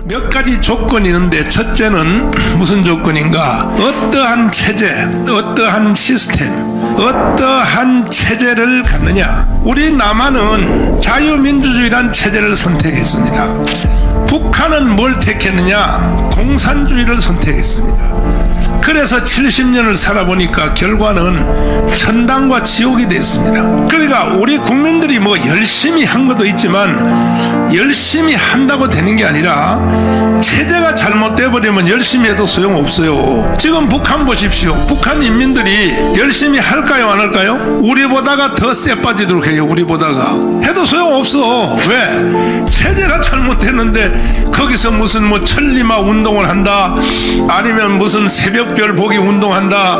몇 가지 조건이 있는데, 첫째는 무슨 조건인가? 어떠한 체제, 어떠한 시스템, 어떠한 체제를 갖느냐. 우리 남한은 자유민주주의란 체제를 선택했습니다. 북한은 뭘 택했느냐? 공산주의를 선택했습니다. 그래서 70년을 살아보니까 결과는 천당과 지옥이 됐습니다. 그러니까 우리 국민들이 뭐 열심히 한 것도 있지만 열심히 한다고 되는 게 아니라 체제가 잘못돼 버리면 열심히 해도 소용없어요. 지금 북한 보십시오. 북한 인민들이 열심히 할까요, 안 할까요? 우리보다가 더 쎄 빠지도록 해요. 우리보다가 해도 소용없어. 왜? 체제가 잘못됐는데 거기서 무슨 뭐 천리마 운동을 한다, 아니면 무슨 새벽별 보기 운동한다,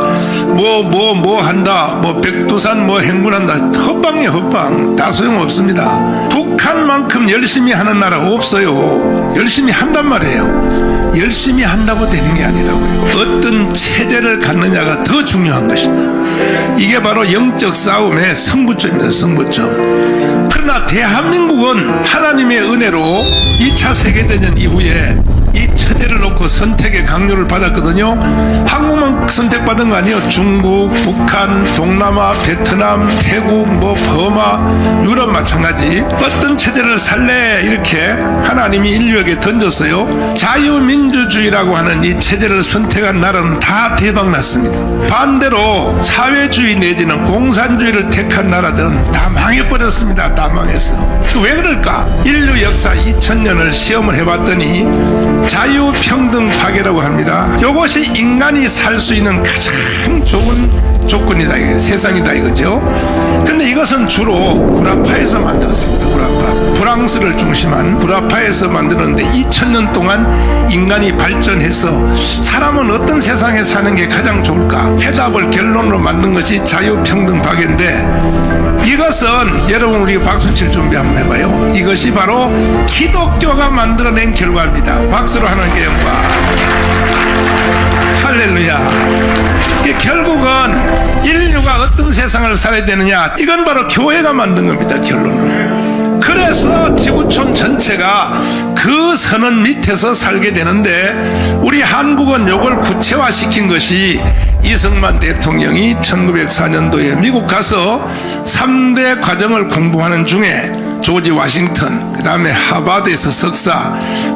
뭐 한다, 뭐 백두산 뭐 행군한다. 헛방이에요, 헛방. 다 소용없습니다. 북한만큼 열심히 하는 나라 없어요. 열심히 한단 말이에요. 열심히 한다고 되는 게 아니라고요. 어떤 체제를 갖느냐가 더 중요한 것입니다. 이게 바로 영적 싸움의 승부점입니다. 승부점. 그러나 대한민국은 하나님의 은혜로 2차 세계대전 이후에 이 체제를 놓고 선택의 강요를 받았거든요. 한국만 선택받은 거 아니에요. 중국, 북한, 동남아, 베트남, 태국, 뭐 버마, 유럽 마찬가지. 어떤 체제를 살래 이렇게 하나님이 인류에게 던졌어요. 자유민주주의라고 하는 이 체제를 선택한 나라는 다 대박났습니다. 반대로 사회주의 내지는 공산주의를 택한 나라들은 다 망해버렸습니다. 다 망했어. 왜 그럴까? 인류 역사 2000년을 시험을 해봤더니 자유평등 파괴라고 합니다. 이것이 인간이 살 수 있는 가장 좋은 조건이다, 이게 세상이다 이거죠. 근데 이것은 주로 구라파에서 만들었습니다. 구라파, 프랑스를 중심한 구라파에서 만들었는데 2000년 동안 인간이 발전해서 사람은 어떤 세상에 사는 게 가장 좋을까? 해답을 결론으로 만든 것이 자유평등 파괴인데, 이것은 여러분 우리 박수 칠 준비 한번 해봐요. 이것이 바로 기독교가 만들어낸 결과입니다. 박수로 하나님께 영광. 할렐루야. 결국은 인류가 어떤 세상을 살아야 되느냐, 이건 바로 교회가 만든 겁니다. 결론은. 그래서 지구촌 전체가 그 선언 밑에서 살게 되는데, 우리 한국은 이걸 구체화시킨 것이 이승만 대통령이 1904년도에 미국 가서 3대 과정을 공부하는 중에 조지 워싱턴, 그 다음에 하버드에서 석사,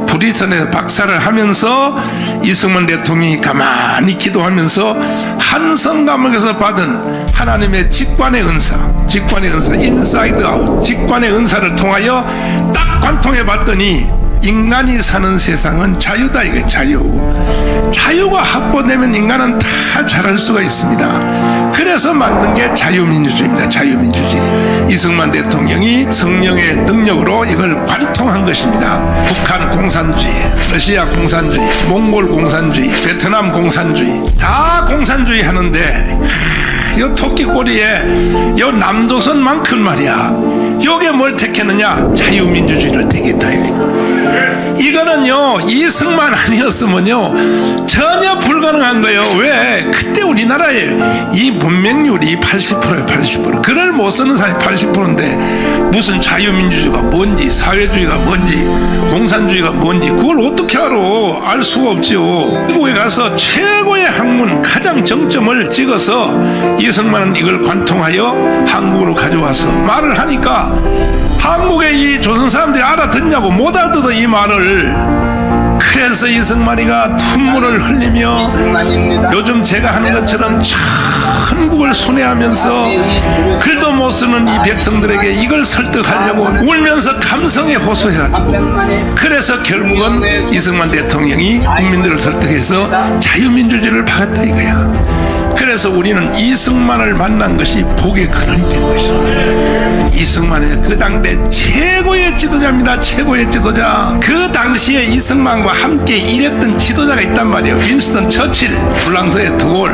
브리턴에서 박사를 하면서 이승만 대통령이 가만히 기도하면서 한 성감옥에서 받은 하나님의 직관의 은사, 인사이드 아웃, 직관의 은사를 통하여 딱 관통해 봤더니 인간이 사는 세상은 자유다. 이게 자유가 확보되면 인간은 다 잘할 수가 있습니다. 그래서 만든 게 자유민주주의입니다. 자유민주주의. 이승만 대통령이 성령의 능력으로 이걸 관통한 것입니다. 북한 공산주의, 러시아 공산주의, 몽골 공산주의, 베트남 공산주의, 다 공산주의 하는데 요 토끼꼬리에 요 남조선만큼 말이야, 요게 뭘 택했느냐? 자유민주주의를 택했다. 이거는요, 이승만 아니었으면요 전혀 불가능한 거예요. 왜? 그때 우리나라의 이 문맹률이 80%예요. 80%. 글을 못 쓰는 사람이 80%인데 무슨 자유민주주의가 뭔지, 사회주의가 뭔지, 공산주의가 뭔지 그걸 어떻게 알아? 알 수가 없지요. 미국에 가서 최고의 학문, 가장 정점을 찍어서 이승만은 이걸 관통하여 한국으로 가져와서 말을 하니까 한국의 이 조선 사람들이 알아듣냐고, 못 알아듣어 이 말을. 그래서 이승만이가 눈물을 흘리며 요즘 제가 하는 것처럼 천국을 순회하면서 글도 못 쓰는 이 백성들에게 이걸 설득하려고 울면서 감성에 호소해가지고, 그래서 결국은 이승만 대통령이 국민들을 설득해서 자유민주주의를 박았다 이거야. 그래서 우리는 이승만을 만난 것이 복의 근원이 된 것이다. 이승만은 그 당대 최고의 지도자입니다. 최고의 지도자. 그 당시에 이승만과 함께 일했던 지도자가 있단 말이에요. 윈스턴 처칠, 프랑스의 드골,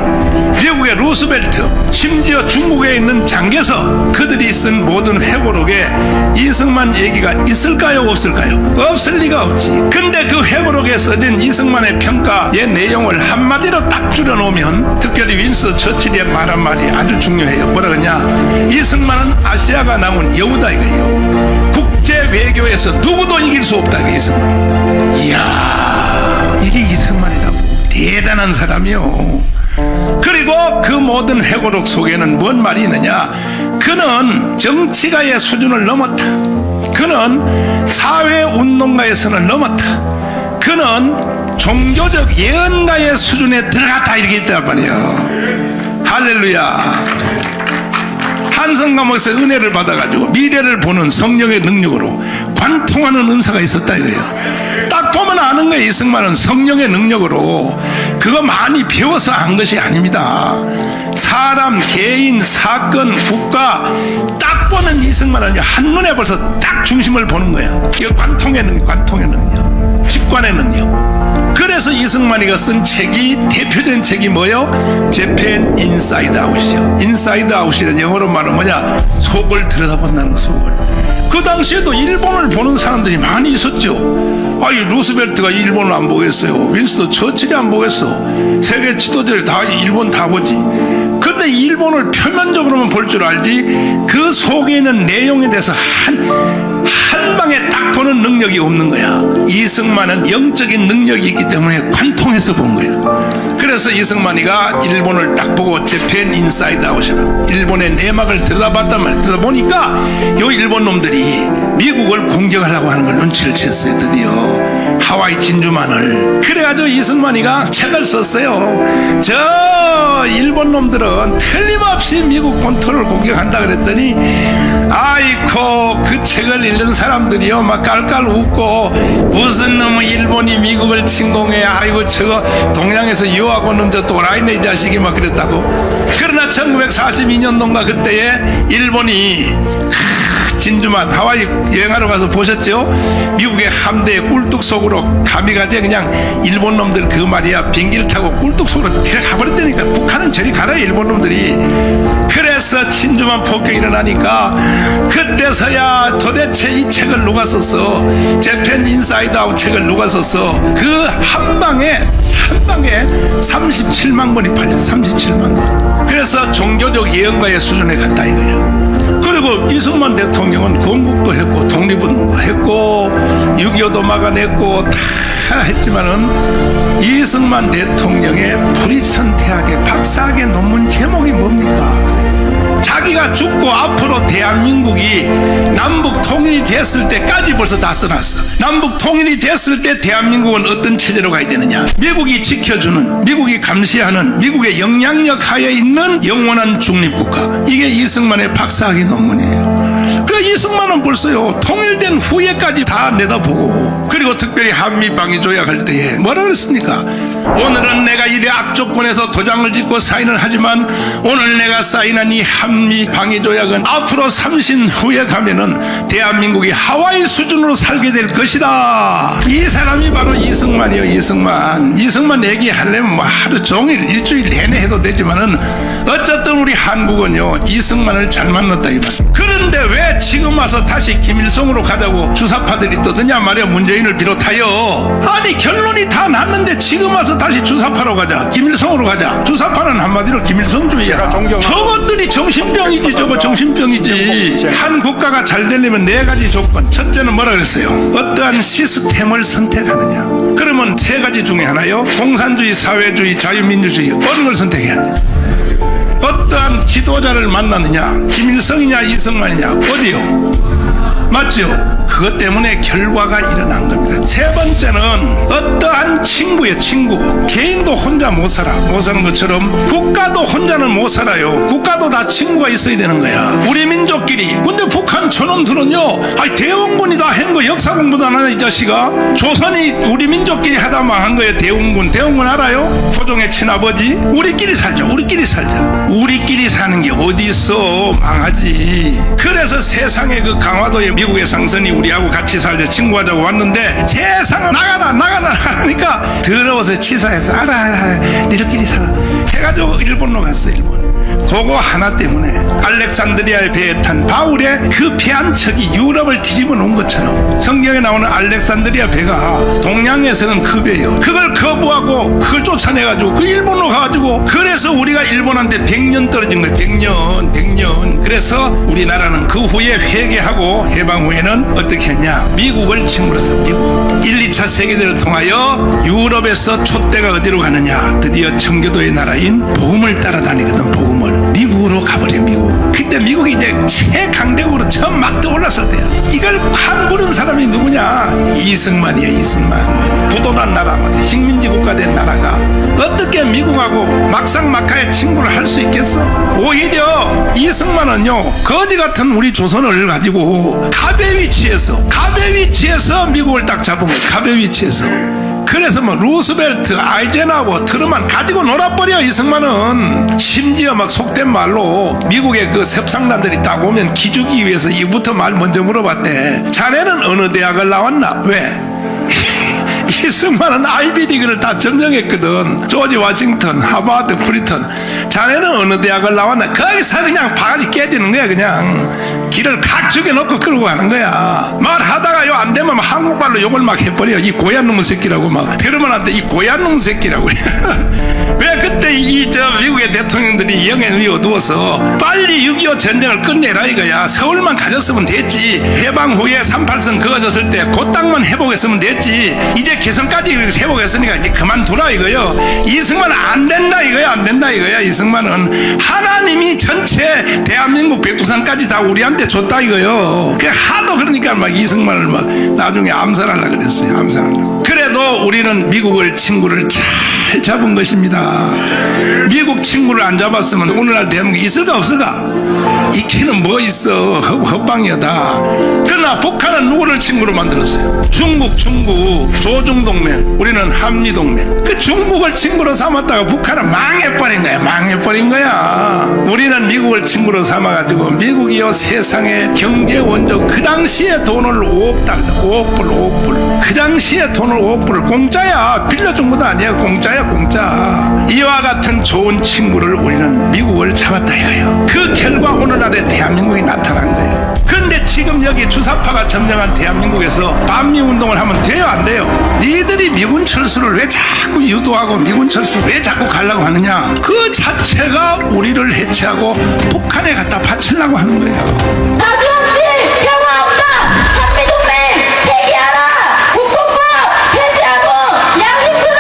미국의 루스벨트, 심지어 중국에 있는 장개석, 그들이 쓴 모든 회고록에 이승만 얘기가 있을까요? 없을까요? 없을 리가 없지. 근데 그 회고록에 써진 이승만의 평가의 내용을 한마디로 딱 줄여놓으면, 특별히 윈스턴 처칠이 말한 말이 아주 중요해요. 뭐라 그러냐? 이승만은 아시아가 남은 나온 여우다 이거예요. 국제 외교에서 누구도 이길 수 없다 이게 이승만. 이야, 이게 이승만이라고. 대단한 사람이요. 그리고 그 모든 회고록 속에는 뭔 말이 있느냐. 그는 정치가의 수준을 넘었다. 그는 사회운동가의 선을 넘었다. 그는 종교적 예언가의 수준에 들어갔다 이렇게 있단 말이에요. 할렐루야. 한성감옥에서 은혜를 받아가지고 미래를 보는 성령의 능력으로 관통하는 은사가 있었다 이거예요. 딱 보면 아는 거예요. 이승만은 성령의 능력으로 그거 많이 배워서 한 것이 아닙니다. 사람, 개인, 사건, 국가 딱 보는 이승만은 한눈에 벌써 딱 중심을 보는 거야. 이거 관통의 능력, 관통의 능력, 직관의 능력. 그래서 이승만이가 쓴 책이, 대표적인 책이 뭐요? 재팬 인사이드 아웃이요. 인사이드 아웃이란 영어로 말하면 뭐냐? 속을 들여다본다는 거, 속을. 그 당시에도 일본을 보는 사람들이 많이 있었죠. 아니, 루스벨트가 일본을 안 보겠어요. 윈스턴 처칠이 안 보겠어. 세계 지도자들 다 일본 다 보지. 근데 일본을 표면적으로만 볼 줄 알지 그 속에 있는 내용에 대해서 한 방에 딱 보는 능력이 없는 거야. 이승만은 영적인 능력이 있기 때문에 관통해서 본 거야. 그래서 이승만이가 일본을 딱 보고 재팬 인사이드 아웃이라고 일본의 내막을 들여다봤단 말이야. 들여다보니까 요 일본 놈들이 미국을 공격하려고 하는 걸 눈치를 챘어요. 드디어 하와이 진주만을. 그래가지고 이승만이가 책을 썼어요. 저 일본 놈들은 틀림없이 미국 본토를 공격한다 그랬더니 아이코 그 책을 읽는 사람들이요 막 깔깔 웃고 무슨 놈의 일본이 미국을 침공해. 아이고 저거 동양에서 유학 온 놈 저 또라이네 이 자식이 막 그랬다고. 그러나 1942년도인가 그때에 일본이 진주만 하와이 여행하러 가서 보셨죠? 미국의 함대의 꿀뚝 속으로 가미가제 그냥 일본 놈들 그 말이야 비행기를 타고 꿀뚝 속으로 들어가 버렸다니까. 북한은 저리 가라 일본 놈들이. 그래서 진주만 폭격이 일어나니까 그때서야 도대체 이 책을 누가 썼어? 재팬 인사이드 아웃 책을 누가 썼어? 그 한 방에 37만 권이 팔렸어. 37만 권. 그래서 종교적 예언가의 수준에 갔다 이거예요. 그리고 이승만 대통령은 건국도 했고 독립운동도 했고 6.25도 막아냈고 다 했지만은 이승만 대통령의 불의선태학의 박사학의 논문 제목이 뭡니까? 자기가 죽고 앞으로 대한민국이 남북 통일이 됐을 때까지 벌써 다 써놨어. 남북 통일이 됐을 때 대한민국은 어떤 체제로 가야 되느냐? 미국이 지켜주는, 미국이 감시하는, 미국의 영향력 하에 있는 영원한 중립국가. 이게 이승만의 박사학위 논문이에요. 그 이승만은 벌써요 통일된 후에까지 다 내다보고, 그리고 특별히 한미방위조약할 때에 뭐라 그랬습니까? 오늘은 내가 이래 악조건에서 도장을 짓고 사인을 하지만 오늘 내가 사인한 이 한미방위조약은 앞으로 30년 후에 가면은 대한민국이 하와이 수준으로 살게 될 것이다. 이 사람이 바로 이승만이요. 이승만 얘기하려면 뭐 하루 종일 일주일 내내 해도 되지만은 어쨌든 우리 한국은요 이승만을 잘 만났다 이 말. 그런데 왜 지금 와서 다시 김일성으로 가자고 주사파들이 떠드냐 말이야. 문재인을 비롯하여. 아니 결론이 다 났는데 지금 와서 다시 주사파로 가자, 김일성으로 가자. 주사파는 한마디로 김일성주의야. 저것들이 정신병이지. 저거 정신병이지. 한 국가가 잘 되려면 네 가지 조건. 첫째는 뭐라 그랬어요? 어떠한 시스템을 선택하느냐. 그러면 세 가지 중에 하나요. 공산주의, 사회주의, 자유민주주의. 어느 걸 선택해야 돼? 어떠한 지도자를 만나느냐. 김일성이냐 이승만이냐. 어디요? 맞죠? 그것 때문에 결과가 일어난 겁니다. 세 번째는 어떠한 친구예요. 친구. 개인도 혼자 못 살아. 못 사는 것처럼 국가도 혼자는 못 살아요. 국가도 다 친구가 있어야 되는 거야. 우리 민족끼리. 근데 북한 저놈들은요 아니 대원군이 다 한 거 역사 공부도 안 하냐 이 자식아. 조선이 우리 민족끼리 하다 망한 거예요. 대원군 알아요? 토종의 친아버지. 우리끼리 살자. 우리끼리 사는 게 어디 있어. 망하지. 그래서 세상에 그 강화도에 미국의 상선이 우리하고 같이 살자 친구하자고 왔는데 세상은 나가라 하니까 내가 더러워서 치사해서 알아 니들끼리 살아 해가지고 일본으로 갔어. 일본. 그거 하나 때문에 알렉산드리아의 배에 탄 바울의 그 배 한 척이 유럽을 뒤집어 놓은 것처럼 성경에 나오는 알렉산드리아 배가 동양에서는 그 배예요. 그걸 거부하고 그걸 쫓아내가지고 그 일본으로 가가지고 그래서 우리가 일본한테 100년 떨어진 거예요. 100년. 그래서 우리나라는 그 후에 회개하고 해방 후에는 어떻게 했냐, 미국을 친구로 했어. 미국 1, 2차 세계대를 통하여 유럽에서 촛대가 어디로 가느냐, 드디어 청교도의 나라인 복음을 따라다니거든. 복음을 미국으로 가버려. 미국. 그때 미국이 이제 최강대국으로 처음 막 떠올랐을 때야. 이걸 판부른 사람이 누구냐? 이승만이야. 이승만. 부도난 나라, 식민지 국가 된 나라가 어떻게 미국하고 막상막하의 친구를 할 수 있겠어? 오히려 이승만은요, 거지 같은 우리 조선을 가지고 갑의 위치에서 미국을 딱 잡은 거야. 갑의 위치에서. 그래서 뭐 루스벨트, 아이젠하워, 트루만 가지고 놀아버려. 이승만은 심지어 막 속된 말로 미국의 그 협상단들이 딱 오면 기주기 위해서 이부터 말 먼저 물어봤대. 자네는 어느 대학을 나왔나? 왜? 이승만은 아이비리그를 다 점령했거든. 조지 워싱턴, 하버드, 프리턴. 자네는 어느 대학을 나왔나? 거기서 그냥 바가지 깨지는 거야. 그냥 길을 각 죽여놓고 끌고 가는 거야. 말하다가 요 안 되면 한국말로 욕을 막 해버려. 이 고얀 놈의 새끼라고 막 테르만한테 이 고얀 놈의 새끼라고. 왜 그때 미국의 대통령들이 영에 눈이 어두워서 빨리 6.25 전쟁을 끝내라 이거야. 서울만 가졌으면 됐지. 해방 후에 38선 그어졌을 때 그 땅만 회복했으면 됐지. 이제 개성까지 회복했으니까 이제 그만두라 이거요. 이승만은 안 된다 이거야. 안 된다 이거야. 이승만은 하나님이 전체 대한민국 백두산까지 다 우리한테 줬다 이거요. 그 하도 그러니까 막 이승만을 막 나중에 암살하려고 그랬어요. 암살하려고. 그래도 우리는 미국을 친구를 잘 잡은 것입니다. 미국 친구를 안 잡았으면 오늘날 대한민국이 있을까 없을까? 있기는 뭐 있어. 헛방이야 다. 그러나 북한은 누구를 친구로 만들었어요? 중국 조중동맹, 우리는 한미동맹. 그 중국을 친구로 삼았다가 북한은 망해버린 거야. 우리는 미국을 친구로 삼아가지고 미국이요 세상의 경제 원조, 그 당시에 돈을 5억 달러, 5억 불. 그 당시에 돈을 5억 불을 공짜야. 빌려준 것도 아니야. 공짜야 공짜. 이와 같은 좋은 친구를 우리는 미국을 잡았다 이거예요. 그 결과 오늘날의 대한민국이 나타난 거예요. 그런데 지금 여기 주사파가 점령한 대한민국에서 반미운동을 하면 돼요 안 돼요? 니들이 미군 철수를 왜 자꾸 유도하고 미군 철수 왜 자꾸 가려고 하느냐? 그 자체가 우리를 해체하고 북한에 갖다 바치려고 하는 거예요. 나중없이 평화 없다. 한미동맹 폐기하라. 국뽕법 폐지하고 양심수를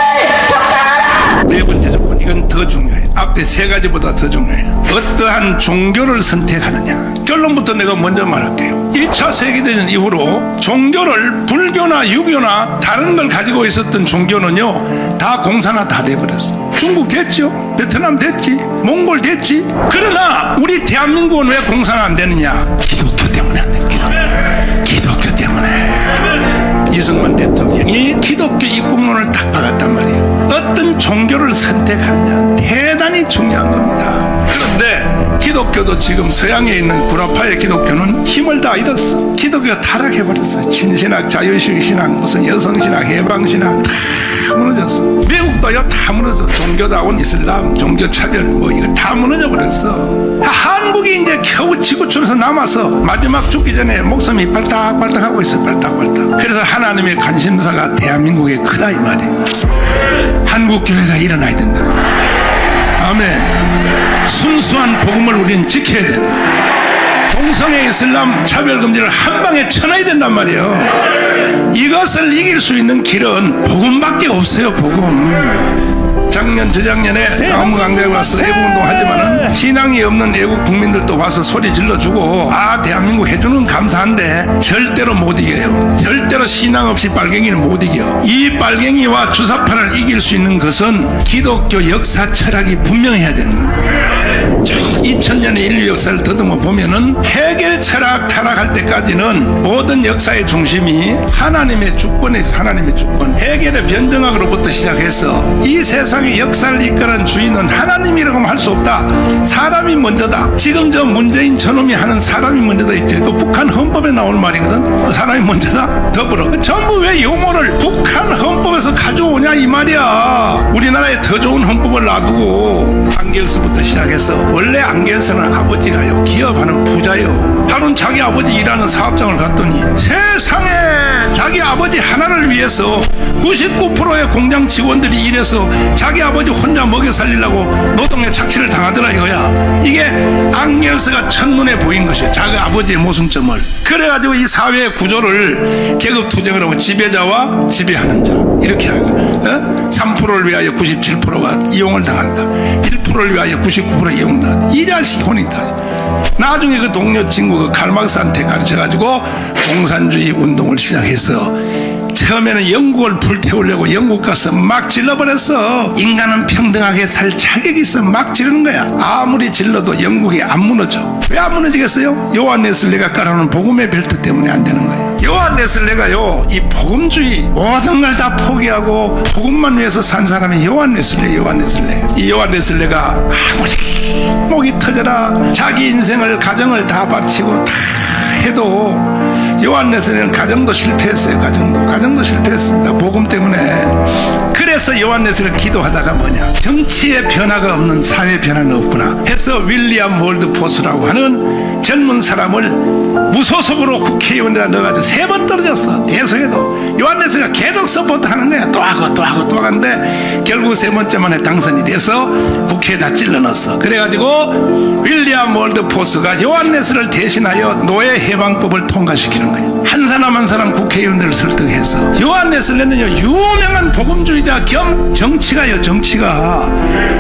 적당하라. 네 번째 조건, 이건 더 중요해요. 앞에 세 가지보다 더 중요해요. 어떠한 종교를 선택하느냐. 결론부터 내가 먼저 말할게요. 2차 세계대전 이후로 종교를 불교나 유교나 다른 걸 가지고 있었던 종교는요 다 공산화 다 돼버렸어. 중국 됐죠, 베트남 됐지, 몽골 됐지. 그러나 우리 대한민국은 왜 공산화 안 되느냐? 기독교 때문에 안 돼. 기독교 때문에. 이승만 대통령이 기독교 입국론을 딱 박았단 말이에요. 어떤 종교를 선택하느냐 대단히 중요한 겁니다. 그런데 기독교도 지금 서양에 있는 구라파의 기독교는 힘을 다 잃었어. 기독교가 타락해버렸어. 신신학, 자유신학, 무슨 여성신학, 해방신학 다 무너졌어. 미국도요 다 무너졌어. 종교다운 이슬람, 종교차별 뭐 이거 다 무너져 버렸어. 한국이 이제 겨우 지구촌에서 남아서 마지막 죽기 전에 목숨이 발딱발딱하고 있어. 발딱발딱. 그래서 하나님의 관심사가 대한민국에 크다 이 말이에요. 한국교회가 일어나야 된다. 아멘. 순수한 복음을 우리는 지켜야 된다. 동성애 이슬람 차별금지를 한 방에 쳐놔야 된단 말이에요. 이것을 이길 수 있는 길은 복음밖에 없어요. 복음. 작년 저작년에 강원 강대에 와서 애국운동 하지만은 신앙이 없는 애국 국민들도 와서 소리 질러주고 아 대한민국 해주는 감사한데 절대로 못 이겨요. 절대로 신앙 없이 빨갱이는 못 이겨. 이 빨갱이와 주사파를 이길 수 있는 것은 기독교 역사 철학이 분명해야 되는 거예요. 2000년의 인류 역사를 더듬어 보면은 해결 철학 타락할 때까지는 모든 역사의 중심이 하나님의 주권에서 하나님의 주권, 해결의 변정학으로부터 시작해서 이 세상의 역사를 이끄는 주인은 하나님이라고 할 수 없다. 사람이 먼저다. 지금 저 문재인 저놈이 하는 사람이 먼저다 있죠. 그 북한 헌법에 나오는 말이거든. 사람이 먼저다. 더불어. 전부 왜 용어를 북한 헌법에서 가서 가져오냐 이 말이야. 우리나라에 더 좋은 헌법을 놔두고 앙겔스부터 시작해서, 원래 앙겔스는 아버지가요 기업하는 부자요. 하루는 자기 아버지 일하는 사업장을 갔더니 세상에 자기 아버지 하나를 위해서 99%의 공장 직원들이 일해서 자기 아버지 혼자 먹여 살리려고 노동에 착취를 당하더라 이거야. 이게 앙겔스가 첫눈에 보인 것이야, 자기 아버지의 모순점을. 그래가지고 이 사회의 구조를 계급 투쟁을 하고 지배자와 지배하는 자 이렇게 하는 거야. 3%를 위하여 97%가 이용을 당한다, 1%를 위하여 99% 이용당한다. 이 자식이 혼이다. 나중에 그 동료 친구 그 칼막스한테 가르쳐가지고 공산주의 운동을 시작해서 처음에는 영국을 불태우려고 영국 가서 막 질러버렸어. 인간은 평등하게 살 자격이 있어 막 지르는 거야. 아무리 질러도 영국이 안 무너져. 왜 안 무너지겠어요? 요한 웨슬레가 깔아놓은 복음의 벨트 때문에 안 되는 거예요. 요한 웨슬레가요 이 복음주의 모든 걸 다 포기하고 복음만 위해서 산 사람이 요한 웨슬레. 이 요한 웨슬레가 아무리 목이 터져라 자기 인생을 가정을 다 바치고 다 해도 요한 웨슬레는 가정도 실패했어요. 가정도 실패했습니다. 복음 때문에. 그래서 요한 웨슬레가 기도하다가 뭐냐, 정치의 변화가 없는 사회 변화는 없구나 해서 윌리엄 월드포스라고 하는 젊은 사람을 무소속으로 국회의원에다 넣어가지고 3번 떨어졌어. 대소에도 요한 웨슬레가 계속 서포트하는 거야. 또 하고 하는데 결국 3번째 만에 당선이 돼서 국회에다 찔러 넣었어. 그래가지고 윌리엄 월드포스가 요한 웨슬레를 대신하여 노예 해방법을 통과시키는 거예요. 한 사람 한 사람 국회의원들을 설득해서. 요한 웨슬레는요 유명한 복음주의자 겸 정치가요.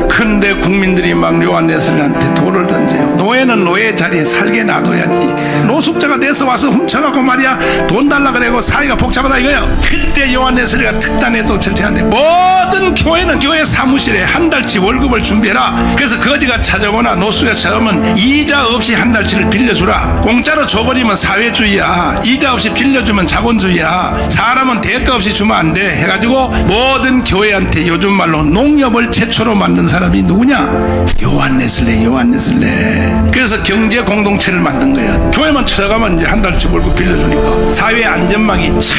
근데 국민들이 막 요한 웨슬레한테 돌을 던져요. 노예는 노예 자리에 살게 놔둬야지, 노숙자가 돼서 와서 훔쳐가고 말이야 돈 달라 그래고 사이가 복잡하다 이거요. 그때 요한 웨슬레가 특단에도 절차하는데 모든 교회는 교회 사무실에 한 달치 월급을 준비해라. 그래서 거지가 찾아오나 노숙자 찾아오면 이자 없이 한 달치를 빌려주라. 공짜로 줘버리면 사회주의야, 이자 없이 빌려주면 자본주의야, 사람은 대가 없이 주면 안 돼 해가지고 모든 교회한테 요즘 말로 농협을 최초로 만든 사람이 누구냐? 요한 웨슬레. 그래서 경제 공동체를 만든 거야. 교회만 찾아가면 이제 한 달치 월급 빌려주니까 사회 안전망이 착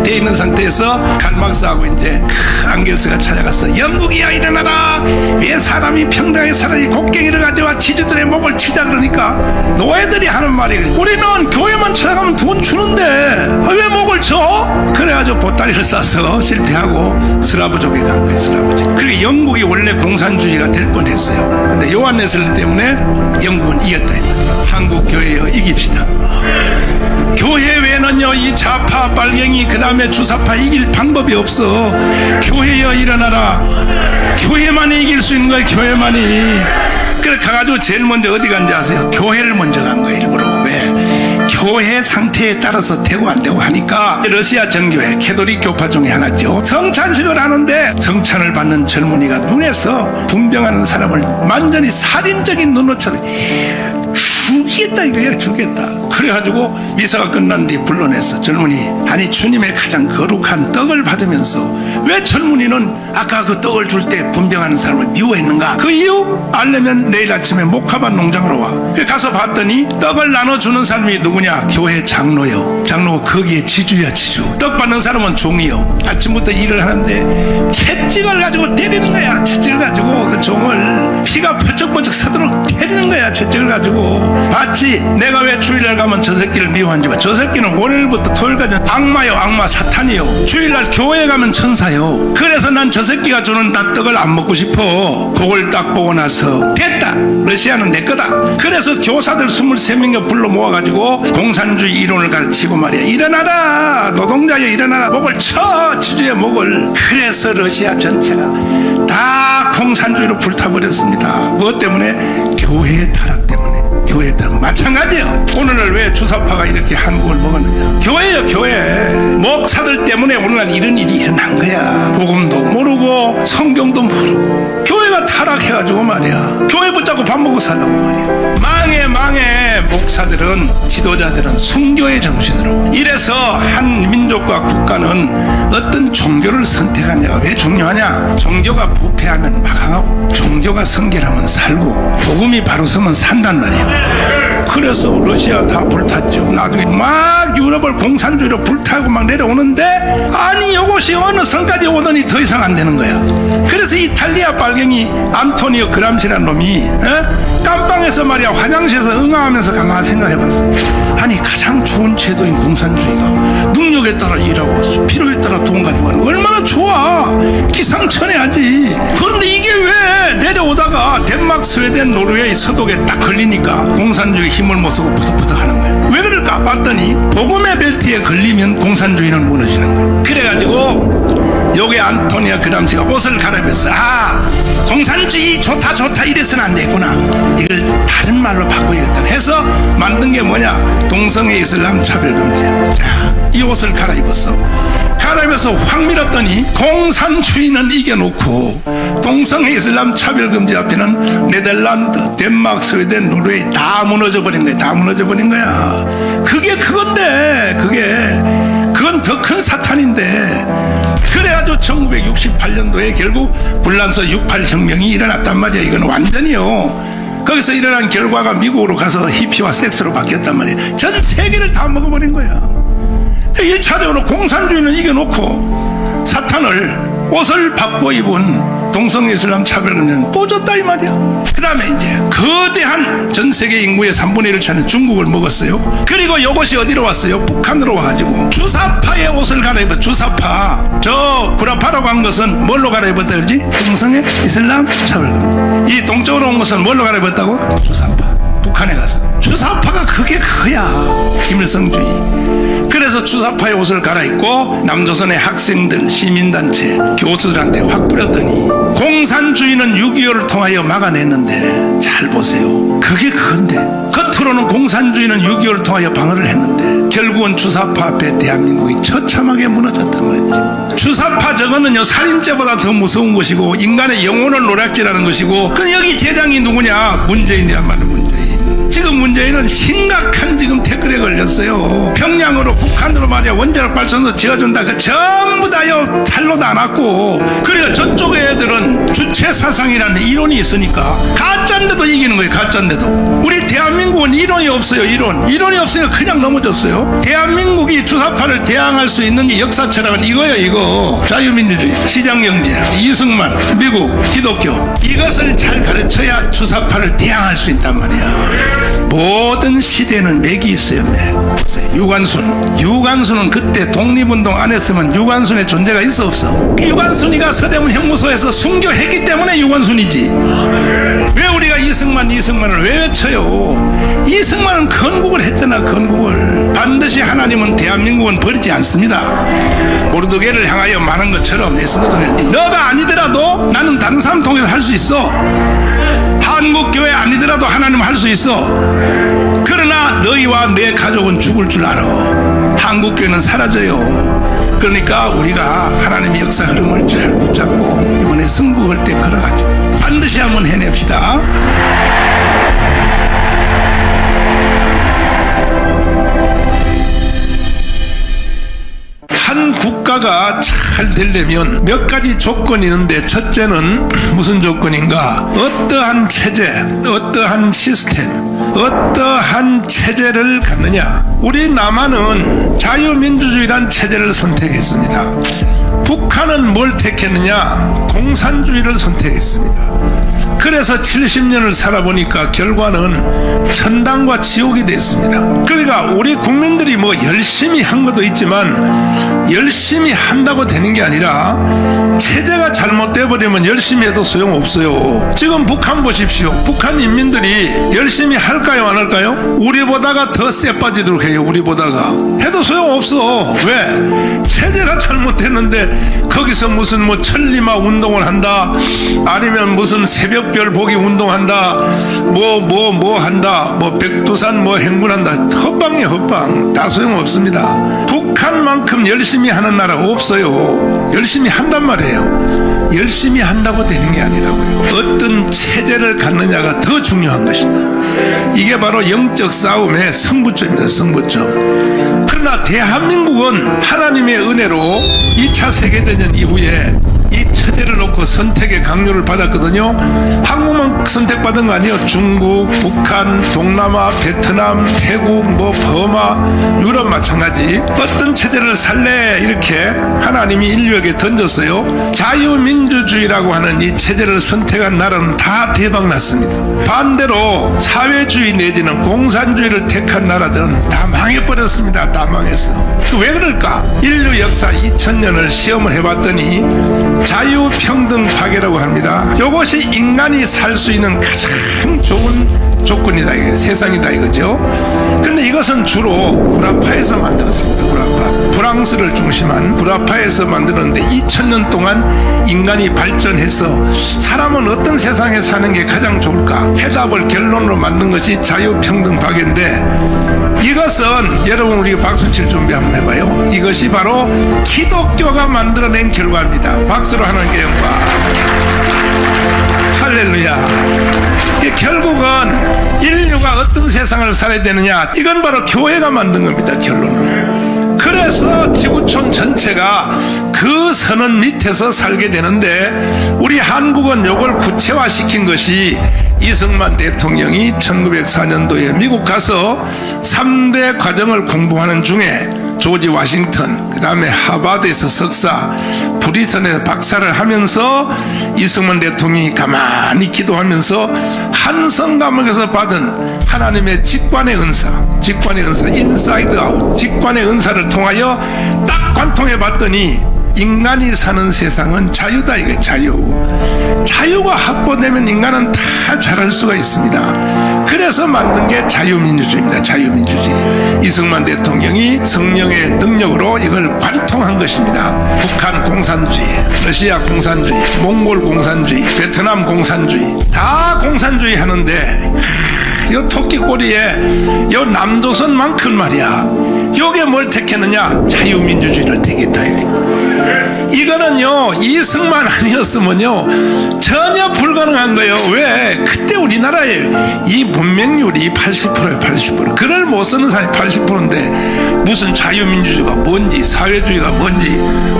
돼 있는 상태에서 칼막스하고 이제 앙겔스가 찾아가서 영국이야 일어나라, 왜 사람이 평등하게 살아야지, 곡괭이를 가져와 지주들의 목을 치자. 그러니까 노예들이 하는 말이, 우리는 교회만 찾아가면 돈 주는데 왜 목을 쳐? 그래가지고 보따리를 싸서 실패하고 스라브족에 간 거예요. 스라브족. 그리고 영국이 원래 공산주의가 될 뻔했어요. 근데 요한 웨슬레 때문에 영국은 이겼다 이 말이에요. 한국 교회여 이깁시다. 교회 외에는요 이 좌파 빨갱이 그 다음에 주사파 이길 방법이 없어. 교회여 일어나라. 교회만이 이길 수 있는 거예요. 교회만이. 그래 가가지고 제일 먼저 어디 간지 아세요? 교회를 먼저 간 거예요. 일부러. 왜? 교회 상태에 따라서 되고 안 되고 하니까 러시아 정교회 캐톨릭 교파 중에 하나죠. 성찬식을 하는데 성찬을 받는 젊은이가 눈에서 분병하는 사람을 완전히 살인적인 눈으로 쳐다 죽이겠다 이거야. 죽겠다. 그래가지고 미사가 끝난 뒤 불러내서 젊은이, 아니 주님의 가장 거룩한 떡을 받으면서 왜 젊은이는 아까 그 떡을 줄 때 분병하는 사람을 미워했는가? 그 이유 알려면 내일 아침에 목화밭 농장으로 와. 가서 봤더니 떡을 나눠주는 사람이 누구냐? 교회 장로요. 장로가 거기에 지주야. 지주. 떡 받는 사람은 종이요. 아침부터 일을 하는데 채찍을 가지고 때리는 거야. 채찍을 가지고 그 종을 피가 펄쩍펄쩍 서도록 때리는 거야. 채찍을 가지고. 봤지? 내가 왜 주일날 가면 저 새끼를 미워하는지 봐. 저 새끼는 월요일부터 토요일까지 악마요. 악마 사탄이요. 주일날 교회 가면 천사요. 그래서 난 저 새끼가 주는 떡을 안 먹고 싶어. 그걸 딱 보고 나서 됐다, 러시아는 내 거다. 그래서 교사들 23명을 불러 모아가지고 공산주의 이론을 가르치고 말이야. 일어나라 노동자여 일어나라. 목을 쳐, 지주의 목을. 그래서 러시아 전체가 다 공산주의로 불타버렸습니다. 무엇 때문에? 교회의 타락 때문에. 교회에 따라 마찬가지예요. 오늘날 왜 주사파가 이렇게 한국을 먹었느냐? 교회예요. 교회. 목사들 때문에 오늘날 이런 일이 일어난 거야. 복음도 모르고 성경도 모르고 교회가 타락해가지고 말이야. 교회 붙잡고 밥 먹고 살라고 말이야. 망해. 목사들은, 지도자들은 순교의 정신으로. 이래서 한 민족과 국가는 어떤 종교를 선택하냐가 왜 중요하냐? 종교가 부패하면 망하고 종교가 성결하면 살고 복음이 바로 서면 산단 말이에요. 그래서 러시아 다 불탔죠. 나중에 막 유럽을 공산주의로 불타고 막 내려오는데, 아니 요거 이것이 어느 선까지 오더니 더 이상 안 되는 거야. 그래서 이탈리아 빨갱이 안토니오 그람시라는 놈이 깜빵에서 말이야 화장실에서 응아하면서 가만히 생각해봤어. 아니 가장 좋은 제도인 공산주의가 능력에 따라 일하고 필요에 따라 돈 가져가는 거 얼마나 좋아. 기상천외하지. 그런데 이게 왜 내려오다가 덴마크, 스웨덴, 노르웨이, 서독에 딱 걸리니까 공산주의 힘을 못 쓰고 부득부득 하는 거야. 왜 그럴까 봤더니 복음의 벨트에 걸리면 공산주의는 무너지는 거야. 그래가지고 요게 안토니아 그람시가 옷을 갈아입었어. 아, 공산주의 좋다 이래서는 안 되겠구나. 이걸 다른 말로 바꿔야겠다 해서 만든 게 뭐냐, 동성애 이슬람 차별금지. 자, 이 옷을 갈아입었어. 갈아입어서 확 밀었더니 공산주의는 이겨놓고 동성애 이슬람 차별금지 앞에는 네덜란드, 덴마크, 스웨덴, 노르웨이 다 무너져 버린 거야. 다 무너져 버린 거야. 그게 그건데, 그건 더 큰 사탄인데. 그래가지고 1968년도에 결국 불란서 68혁명이 일어났단 말이야. 이건 완전히요. 거기서 일어난 결과가 미국으로 가서 히피와 섹스로 바뀌었단 말이야. 전 세계를 다 먹어버린 거야. 1차적으로 공산주의는 이겨놓고 사탄을 옷을 바꿔 입은 동성애 이슬람 차별금지는 뽀졌다 이 말이야. 그 다음에 이제 거대한 전 세계 인구의 3분의 1을 차는 중국을 먹었어요. 그리고 이것이 어디로 왔어요? 북한으로 와가지고 주사파의 옷을 갈아입어. 주사파. 저 구라파로 간 것은 뭘로 갈아입었다 그러지? 동성애 이슬람 차별금지. 이 동쪽으로 온 것은 뭘로 갈아입었다고? 주사파. 북한에 가서 주사파가 그게 그거야. 김일성주의. 그래서 주사파의 옷을 갈아입고 남조선의 학생들, 시민단체, 교수들한테 확 뿌렸더니 공산주의는 6.25를 통하여 막아냈는데, 잘 보세요. 그게 그건데 겉으로는 공산주의는 6.25를 통하여 방어를 했는데 결국은 주사파 앞에 대한민국이 처참하게 무너졌단 말이지. 주사파 저거는요 살인죄보다 더 무서운 것이고 인간의 영혼을 노략질하는 것이고. 그 여기 대장이 누구냐? 문재인이란 말이야. 문재인. 지금 문재인은 심각한 지금 태클에 걸렸어요. 평양으로 북한으로 말이야 원자력 발전소 지어준다. 그 전부 다요 탈로도 안 왔고. 그래요 저쪽 애들은 주체 사상이라는 이론이 있으니까 가짜인데도 이기는 거예요. 가짜인데도. 우리 대한민국은 이론이 없어요. 이론이 없어요. 그냥 넘어졌어요. 대한민국이 주사파를 대항할 수 있는 게 역사 철학은 이거예요. 이거 자유민주주의, 시장경제, 이승만, 미국, 기독교, 이것을 잘 가르쳐야 주사파를 대항할 수 있단 말이야. 모든 시대는 맥이 있어요. 맥. 유관순은 그때 독립운동 안 했으면 유관순의 존재가 있어 없어? 유관순이가 서대문 형무소에서 순교했기 때문에 유관순이지. 왜 우리가 이승만을 왜 외쳐요? 이승만은 건국을 했잖아. 건국을. 반드시 하나님은 대한민국은 버리지 않습니다. 모르드게를 향하여 말한 것처럼 에스더전에 너가 아니더라도 나는 다른 사람 통해서 할 수 있어. 한국교회 아니더라도 하나님은 할 수 있어. 그러나 너희와 내 가족은 죽을 줄 알아. 한국교회는 사라져요. 그러니까 우리가 하나님의 역사 흐름을 잘 붙잡고 이번에 승국할 때 걸어가지고 반드시 한번 해냅시다. 한 국가가 잘 되려면 몇 가지 조건이 있는데, 첫째는 무슨 조건인가? 어떠한 체제, 어떠한 시스템, 어떠한 체제를 갖느냐. 우리 남한은 자유민주주의란 체제를 선택했습니다. 북한은 뭘 택했느냐? 공산주의를 선택했습니다. 그래서 70년을 살아보니까 결과는 천당과 지옥이 됐습니다. 그러니까 우리 국민들이 뭐 열심히 한 것도 있지만 열심히 한다고 되는 게 아니라 체제가 잘못돼 버리면 열심히 해도 소용없어요. 지금 북한 보십시오. 북한 인민들이 열심히 할까요 안 할까요? 우리보다가 더 쎄 빠지도록 해요. 우리보다가 해도 소용없어. 왜? 체제가 잘못됐는데 거기서 무슨 뭐 천리마 운동을 한다, 아니면 무슨 새벽별 보기 운동한다, 뭐 한다, 뭐 백두산 뭐 행군한다. 헛방이에요. 헛방. 다 소용없습니다. 북한만큼 열심히 하는 나라 없어요. 열심히 한단 말이에요. 열심히 한다고 되는 게 아니라고요. 어떤 체제를 갖느냐가 더 중요한 것입니다. 이게 바로 영적 싸움의 승부점입니다. 승부점. 그러나 대한민국은 하나님의 은혜로 2차 세계대전 이후에 이 처제를 놓고 선택의 강요를 받았거든요. 한국만 선택받은 거 아니에요. 중국, 북한, 동남아, 베트남, 태국, 버마, 유럽 마찬가지. 어떤 체제를 살래 이렇게 하나님이 인류에게 던졌어요. 자유민주주의라고 하는 이 체제를 선택한 나라는 다 대박났습니다. 반대로 사회주의 내지는 공산주의를 택한 나라들은 다 망해버렸습니다. 다 망했어. 왜 그럴까? 인류 역사 2000년을 시험을 해봤더니 자유평등 파괴라고 합니다. 이것이 인간이 살 수 있는 가장 좋은 조건이다, 이게 세상이다 이거죠. 근데 이것은 주로 구라파에서 만들었습니다. 구라파, 프랑스를 중심한 구라파에서 만들었는데 2000년 동안 인간이 발전해서 사람은 어떤 세상에 사는 게 가장 좋을까 해답을 결론으로 만든 것이 자유평등 파괴인데, 이것은 여러분 우리 박수 칠 준비 한번 해봐요. 이것이 바로 기독교가 만들어낸 결과입니다. 박수로 하나님께 영광. 할렐루야. 결국은 인류가 어떤 세상을 살아야 되느냐, 이건 바로 교회가 만든 겁니다. 결론을. 그래서 지구촌 전체가 그 선언 밑에서 살게 되는데, 우리 한국은 이걸 구체화시킨 것이 이승만 대통령이 1904년도에 미국 가서 3대 과정을 공부하는 중에 조지 워싱턴, 그 다음에 하버드에서 석사, 브리턴에서 박사를 하면서 이승만 대통령이 가만히 기도하면서 한 성감옥에서 받은 하나님의 직관의 은사, 인사이드 아웃, 직관의 은사를 통하여 딱 관통해 봤더니 인간이 사는 세상은 자유다, 이게 자유가 확보되면 인간은 다 잘할 수가 있습니다. 그래서 만든 게 자유민주주의입니다. 자유민주주의. 이승만 대통령이 성령의 능력으로 이걸 관통한 것입니다. 북한 공산주의, 러시아 공산주의, 몽골 공산주의, 베트남 공산주의, 다 공산주의 하는데, 요 토끼꼬리에 요 남조선만큼 말이야, 요게 뭘 택했느냐? 자유민주주의를 택했다. 이거는요, 이승만 아니었으면요 전혀 불가능한 거예요. 왜? 그때 우리나라의 이 문맹률이 80%예요. 80%. 글을 못 쓰는 사람이 80%인데 무슨 자유민주주의가 뭔지, 사회주의가 뭔지,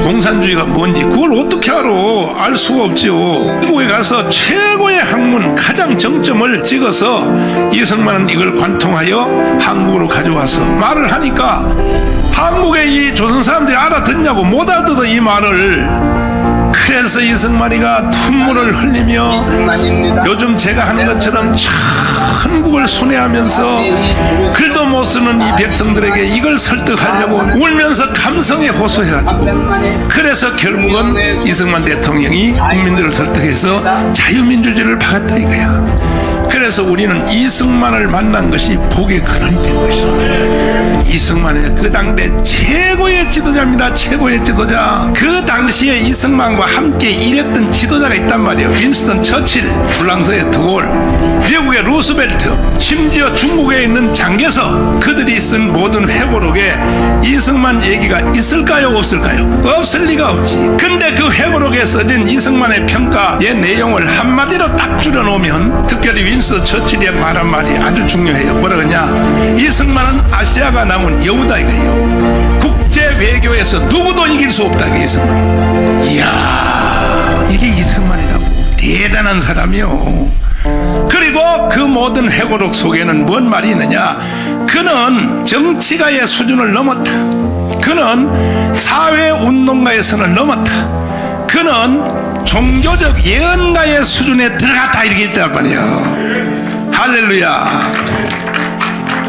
공산주의가 뭔지 그걸 어떻게 알아? 알 수가 없죠. 미국에 가서 최고의 학문, 가장 정점을 찍어서 이승만은 이걸 관통하여 한국으로 가져와서 말을 하니까 한국의 이 조선 사람들이 알아듣냐고, 못 알아듣어 이 말을. 그래서 이승만이가 눈물을 흘리며 요즘 제가 하는 것처럼 천국을 순회하면서 글도 못 쓰는 이 백성들에게 이걸 설득하려고 울면서 감성에 호소해가지고, 그래서 결국은 이승만 대통령이 국민들을 설득해서 자유민주주의를 박았다 이거야. 그래서 우리는 이승만을 만난 것이 복의 근원이 된 것이죠. 이승만은 그 당대 최고의 지도자입니다. 최고의 지도자. 그 당시에 이승만과 함께 일했던 지도자가 있단 말이에요. 윈스턴 처칠, 프랑스의 드골, 미국의 루스벨트, 심지어 중국에 있는 장개석, 그들이 쓴 모든 회고록에 이승만 얘기가 있을까요? 없을까요? 없을 리가 없지. 근데 그 회고록에 써진 이승만의 평가의 내용을 한마디로 딱 줄여놓으면, 특별히 윈스턴 처칠이 말한 말이 아주 중요해요. 뭐라 그러냐? 이승만은 아시아가 남은 여우다 이거예요. 국제 외교에서 누구도 이길 수 없다, 이게 이승만. 이야, 이게 이승만이라고. 대단한 사람이요. 그리고 그 모든 회고록 속에는 뭔 말이 있느냐? 그는 정치가의 수준을 넘었다. 그는 사회운동가의 선을 넘었다. 그는 종교적 예언가의 수준에 들어갔다, 이렇게 있단 말이에요. 할렐루야.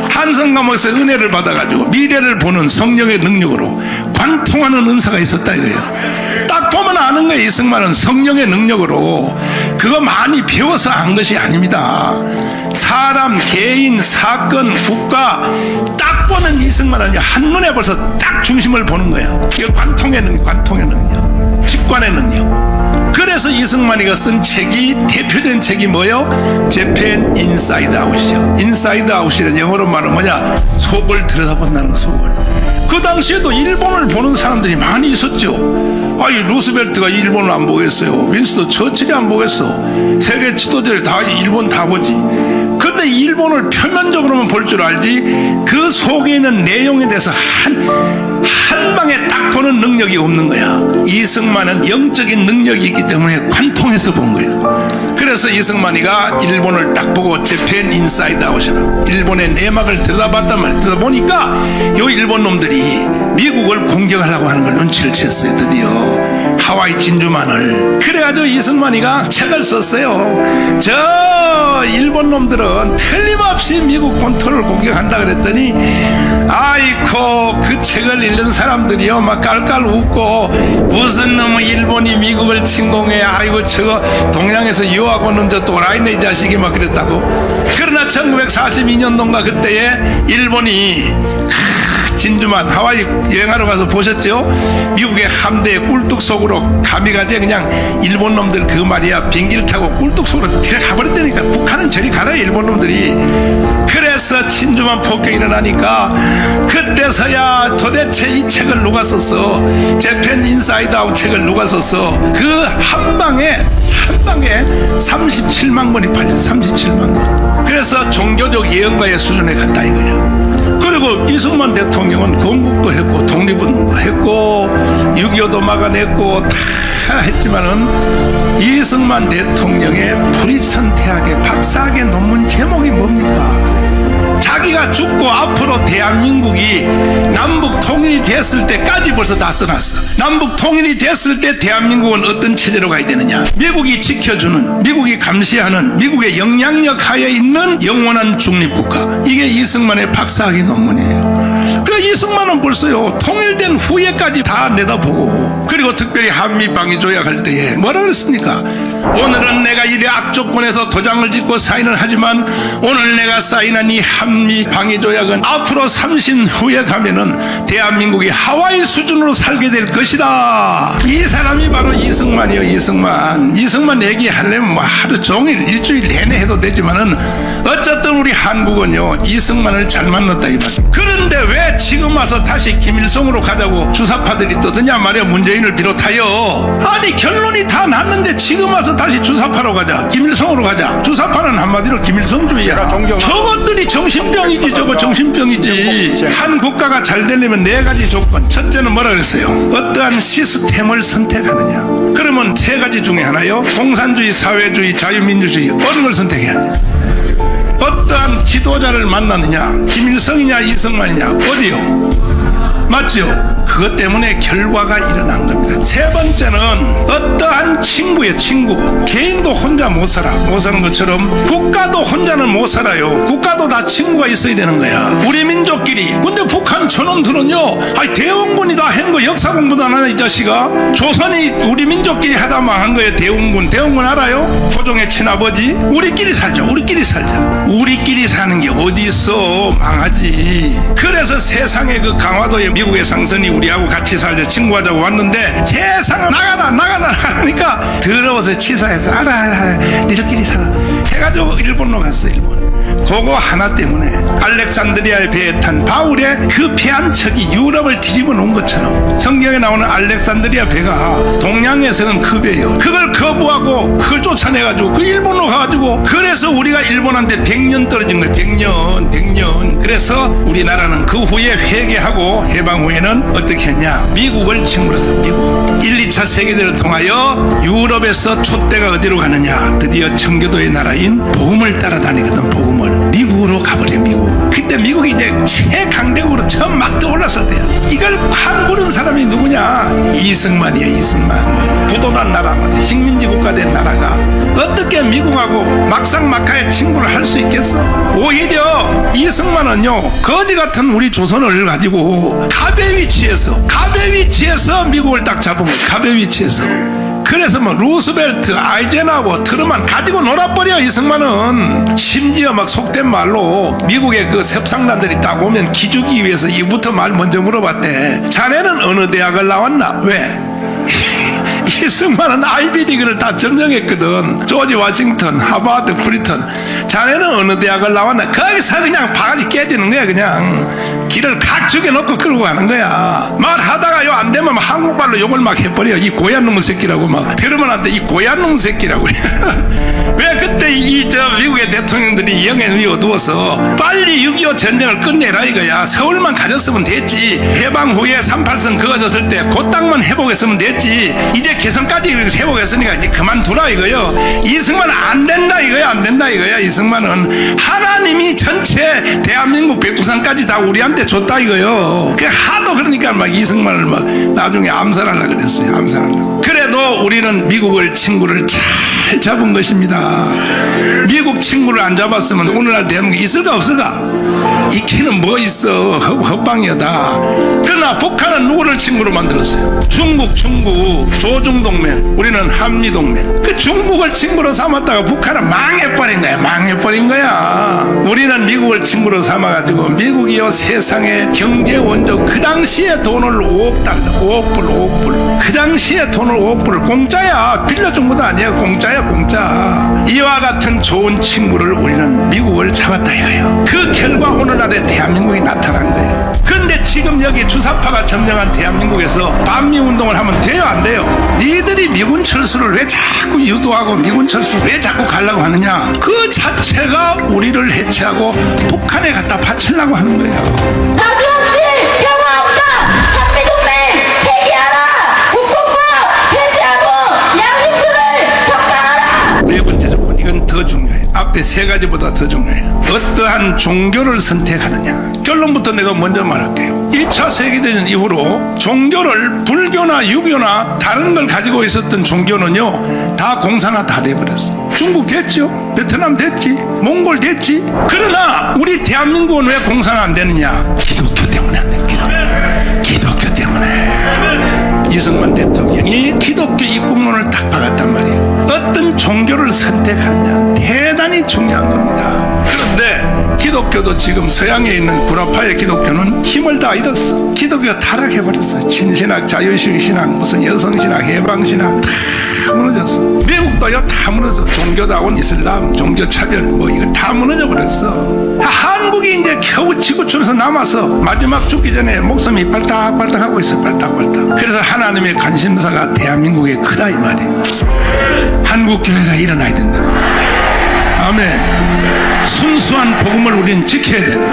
한성감옥에서 은혜를 받아가지고 미래를 보는 성령의 능력으로 관통하는 은사가 있었다 이거예요. 딱 보면 아는 거예요. 이승만은 성령의 능력으로 그거 많이 배워서 한 것이 아닙니다. 사람, 개인, 사건, 국가 딱 보면 이승만은 한눈에 벌써 딱 중심을 보는 거야. 이거 관통의 능력, 직관의 능력. 그래서 이승만이가 쓴 책이, 대표적인 책이 뭐요? 재팬 인사이드 아웃이요. 인사이드 아웃이란 영어로 말하면 뭐냐? 속을 들여다본다는 거, 속을. 그 당시에도 일본을 보는 사람들이 많이 있었죠. 아니, 루스벨트가 일본을 안 보겠어요? 윈스턴 처칠이 안 보겠어? 세계 지도자들 다 일본 다 보지. 그런데 일본을 표면적으로만 볼 줄 알지 그 속에 있는 내용에 대해서 한 방에 딱 보는 능력이 없는 거야. 이승만은 영적인 능력이 있기 때문에 관통해서 본 거야. 그래서 이승만이가 일본을 딱 보고 재팬 인사이드 아웃이라고 일본의 내막을 들여다보니까 요 일본 놈들이 미국을 공격하려고 하는 걸 눈치를 챘어요. 드디어 하와이 진주만을. 그래가지고 이승만이가 책을 썼어요. 저 일본 놈들은 틀림없이 미국 본토를 공격한다 그랬더니 아이코 그 책을 읽는 사람들이요 막 깔깔 웃고 무슨 놈의 일본이 미국을 침공해 아이고 저거 동양에서 유학 오는 저 또라이네 이 자식이 막 그랬다고. 그러나 1942년도인가 그때에 일본이 진주만 하와이 여행하러 가서 보셨죠? 미국의 함대의 꿀뚝 속으로 가미가제 그냥 일본 놈들 그 말이야 비행기를 타고 꿀뚝 속으로 들어가 버렸다니까. 북한은 저리 가라 일본 놈들이. 그래서 진주만 폭격이 일어나니까 그때서야 도대체 이 책을 누가 썼어? 재팬 인사이드 아웃 책을 누가 썼어? 그 한 방에 37만 권이 팔렸어. 37만 권. 그래서 종교적 예언가의 수준에 갔다 이거야. 그리고 이승만 대통령은 건국도 했고 독립운동도 했고 6.25도 막아냈고 다 했지만은 이승만 대통령의 프리스턴 대학의 논문 제목이 뭡니까? 자기가 죽고 앞으로 대한민국이 남북 통일이 됐을 때까지 벌써 다 써놨어. 남북 통일이 됐을 때 대한민국은 어떤 체제로 가야 되느냐? 미국이 지켜주는, 미국이 감시하는, 미국의 영향력 하에 있는 영원한 중립국가. 이게 이승만의 박사학위 논문이에요. 그 이승만은 벌써요 통일된 후에까지 다 내다보고, 그리고 특별히 한미 방위 조약할 때에 뭐라 그랬습니까? 오늘은 내가 이래 악조건에서 도장을 짓고 사인을 하지만 오늘 내가 사인한 이 한미 방위 조약은 앞으로 30년 후에 가면은 대한민국이 하와이 수준으로 살게 될 것이다. 이 사람이 바로 이승만이요. 이승만 얘기하려면 뭐 하루 종일 일주일 내내 해도 되지만은 어쨌든 우리 한국은요 이승만을 잘 만났다 이 말이에요. 그런데 왜 지금 와서 다시 김일성으로 가자고 주사파들이 떠드냐 말이야. 문재인을 비롯하여. 아니 결론이 다 났는데 지금 와서 다시 주사파로 가자, 김일성으로 가자. 주사파는 한마디로 김일성주의야. 저것들이 정신병이지. 저거 정신병이지. 한 국가가 잘 되려면 네 가지 조건. 첫째는 뭐라 그랬어요? 어떠한 시스템을 선택하느냐. 그러면 세 가지 중에 하나요. 공산주의, 사회주의, 자유민주주의. 어느 걸 선택해야 돼? 어떠한 지도자를 만나느냐. 김일성이냐 이승만이냐. 어디요? 맞죠? 그것 때문에 결과가 일어난 겁니다. 세 번째는 어떠한 친구의 친구. 개인도 혼자 못 살아. 못 사는 것처럼 국가도 혼자는 못 살아요. 국가도 다 친구가 있어야 되는 거야. 우리 민족끼리. 근데 북한 저놈들은요 아니 대원군이 다 한 거 역사 공부도 안 하나 이 자식아. 조선이 우리 민족끼리 하다 망한 거예요. 대원군 알아요? 조종의 친아버지. 우리끼리 살자. 우리끼리 사는 게 어디 있어. 망하지. 그래서 세상에 그 강화도에 미국의 상선이 우리하고 같이 살자 친구하자고 왔는데 세상은 나가라 하니까 더러워서 치사해서 알아 니들끼리 살아 해가지고 일본으로 갔어. 일본. 그거 하나 때문에 알렉산드리아의 배에 탄 바울의 그 배 한 척이 유럽을 뒤집어 놓은 것처럼 성경에 나오는 알렉산드리아 배가 동양에서는 그 배예요. 그걸 거부하고 그걸 쫓아내가지고 그 일본으로 가가지고 그래서 우리가 일본한테 100년 떨어진 거예요. 100년. 그래서 우리나라는 그 후에 회개하고 해방 후에는 어떻게 했냐. 미국을 친구로 해서 미국 1, 2차 세계대를 통하여 유럽에서 촛대가 어디로 가느냐. 드디어 청교도의 나라인 복음을 따라다니거든. 복음을 미국으로 가버려. 미국. 그때 미국이 이제 최강대국으로 처음 막 떠올랐을 때야. 이걸 판구른 사람이 누구냐. 이승만이야. 이승만. 부도난 나라 식민지 국가 된 나라가 어떻게 미국하고 막상막하의 친구를 할 수 있겠어. 오히려 이승만은요 거지 같은 우리 조선을 가지고 갑의 위치에서 미국을 딱 잡은 거야. 갑의 위치에서. 그래서 뭐 루스벨트, 아이젠하워, 트루만 가지고 놀아버려. 이승만은 심지어 막 속된 말로 미국의 그 협상단들이 딱 오면 기주기 위해서 이부터 말 먼저 물어봤대. 자네는 어느 대학을 나왔나? 왜? 이승만은 아이비리그를 다 점령했거든. 조지 워싱턴, 하버드, 프리턴. 자네는 어느 대학을 나왔나? 거기서 그냥 바가지 깨지는 거야. 그냥 길을 각 죽여놓고 끌고 가는 거야. 말하다가요 안 되면 한국말로 욕을 막 해버려. 이 고얀 놈의 새끼라고 막 페르만한테 이 고얀 놈의 새끼라고. 왜 그때 미국의 대통령들이 영에 눈이 어두워서 빨리 6.25 전쟁을 끝내라 이거야. 서울만 가졌으면 됐지. 해방 후에 38선 그어졌을 때 그 땅만 회복했으면 됐지. 이제 개성까지 회복했으니까 이제 그만두라 이거요. 이승만 안 된다 이거야. 안 된다 이거야. 이승만은 하나님이 전체 대한민국 백두산까지 다 우리한테 줬다 이거요. 그 하도 그러니까 막 이승만을 막 나중에 암살하려고 그랬어요. 암살하려고. 그래도 우리는 미국을 친구를 잘 잡은 것입니다. 미국 친구를 안 잡았으면 오늘날 대한민국이 있을까 없을까? 있기는 뭐 있어. 헛방이다. 그러나 북한은 누구를 친구로 만들었어요? 중국 조중동맹, 우리는 한미동맹. 그 중국을 친구로 삼았다가 북한은 망해버린 거야. 망해버린 거야. 우리는 미국을 친구로 삼아가지고 미국이요 세상의 경제 원조 그 당시에 돈을 5억 달러 5억 불 그 당시에 돈을 5억 불을 공짜야. 빌려준 것도 아니야. 공짜야 공짜. 이와 같은 좋은 친구를 우리는 미국을 잡았다 이거예요. 그 결과 오늘날의 대한민국이 나타난 거예요. 그런데 지금 여기 주사파가 점령한 대한민국에서 반미운동을 하면 돼요 안 돼요? 니들이 미군 철수를 왜 자꾸 유도하고 미군 철수를 왜 자꾸 가려고 하느냐? 그 자체가 우리를 해체하고 북한에 갖다 바치려고 하는 거예요. 나주없이 평화 없다. 한미동맹 폐기하라. 국뽕법 폐지하고 양심수를 적당하라. 네 번째 조건, 이건 더 중요해요. 앞에 세 가지보다 더 중요해요. 어떠한 종교를 선택하느냐. 결론부터 내가 먼저 말할게요. 2차 세계대전 이후로 종교를 불교나 유교나 다른 걸 가지고 있었던 종교는요 다 공산화 다 돼버렸어. 중국 됐죠. 베트남 됐지. 몽골 됐지. 그러나 우리 대한민국은 왜 공산화 안 되느냐? 기독교 때문에 안 돼요. 기독교 때문에. 이승만 대통령이 기독교 입국론을 딱 박았단 말이에요. 어떤 종교를 선택하느냐 대단히 중요한 겁니다. 그런데 기독교도 지금 서양에 있는 구라파의 기독교는 힘을 다 잃었어. 기독교가 타락해버렸어. 진신학, 자유주의신학, 무슨 여성신학, 해방신학 다 무너졌어. 미국도요 다 무너졌어. 종교다운 이슬람, 종교차별 뭐 이거 다 무너져 버렸어. 한국이 이제 겨우 지구촌에서 남아서 마지막 죽기 전에 목숨이 발딱발딱하고 있어. 발딱발딱. 그래서 하나님의 관심사가 대한민국에 크다 이 말이에요. 한국교회가 일어나야 된다. 아멘. 순수한 복음을 우리는 지켜야 된다.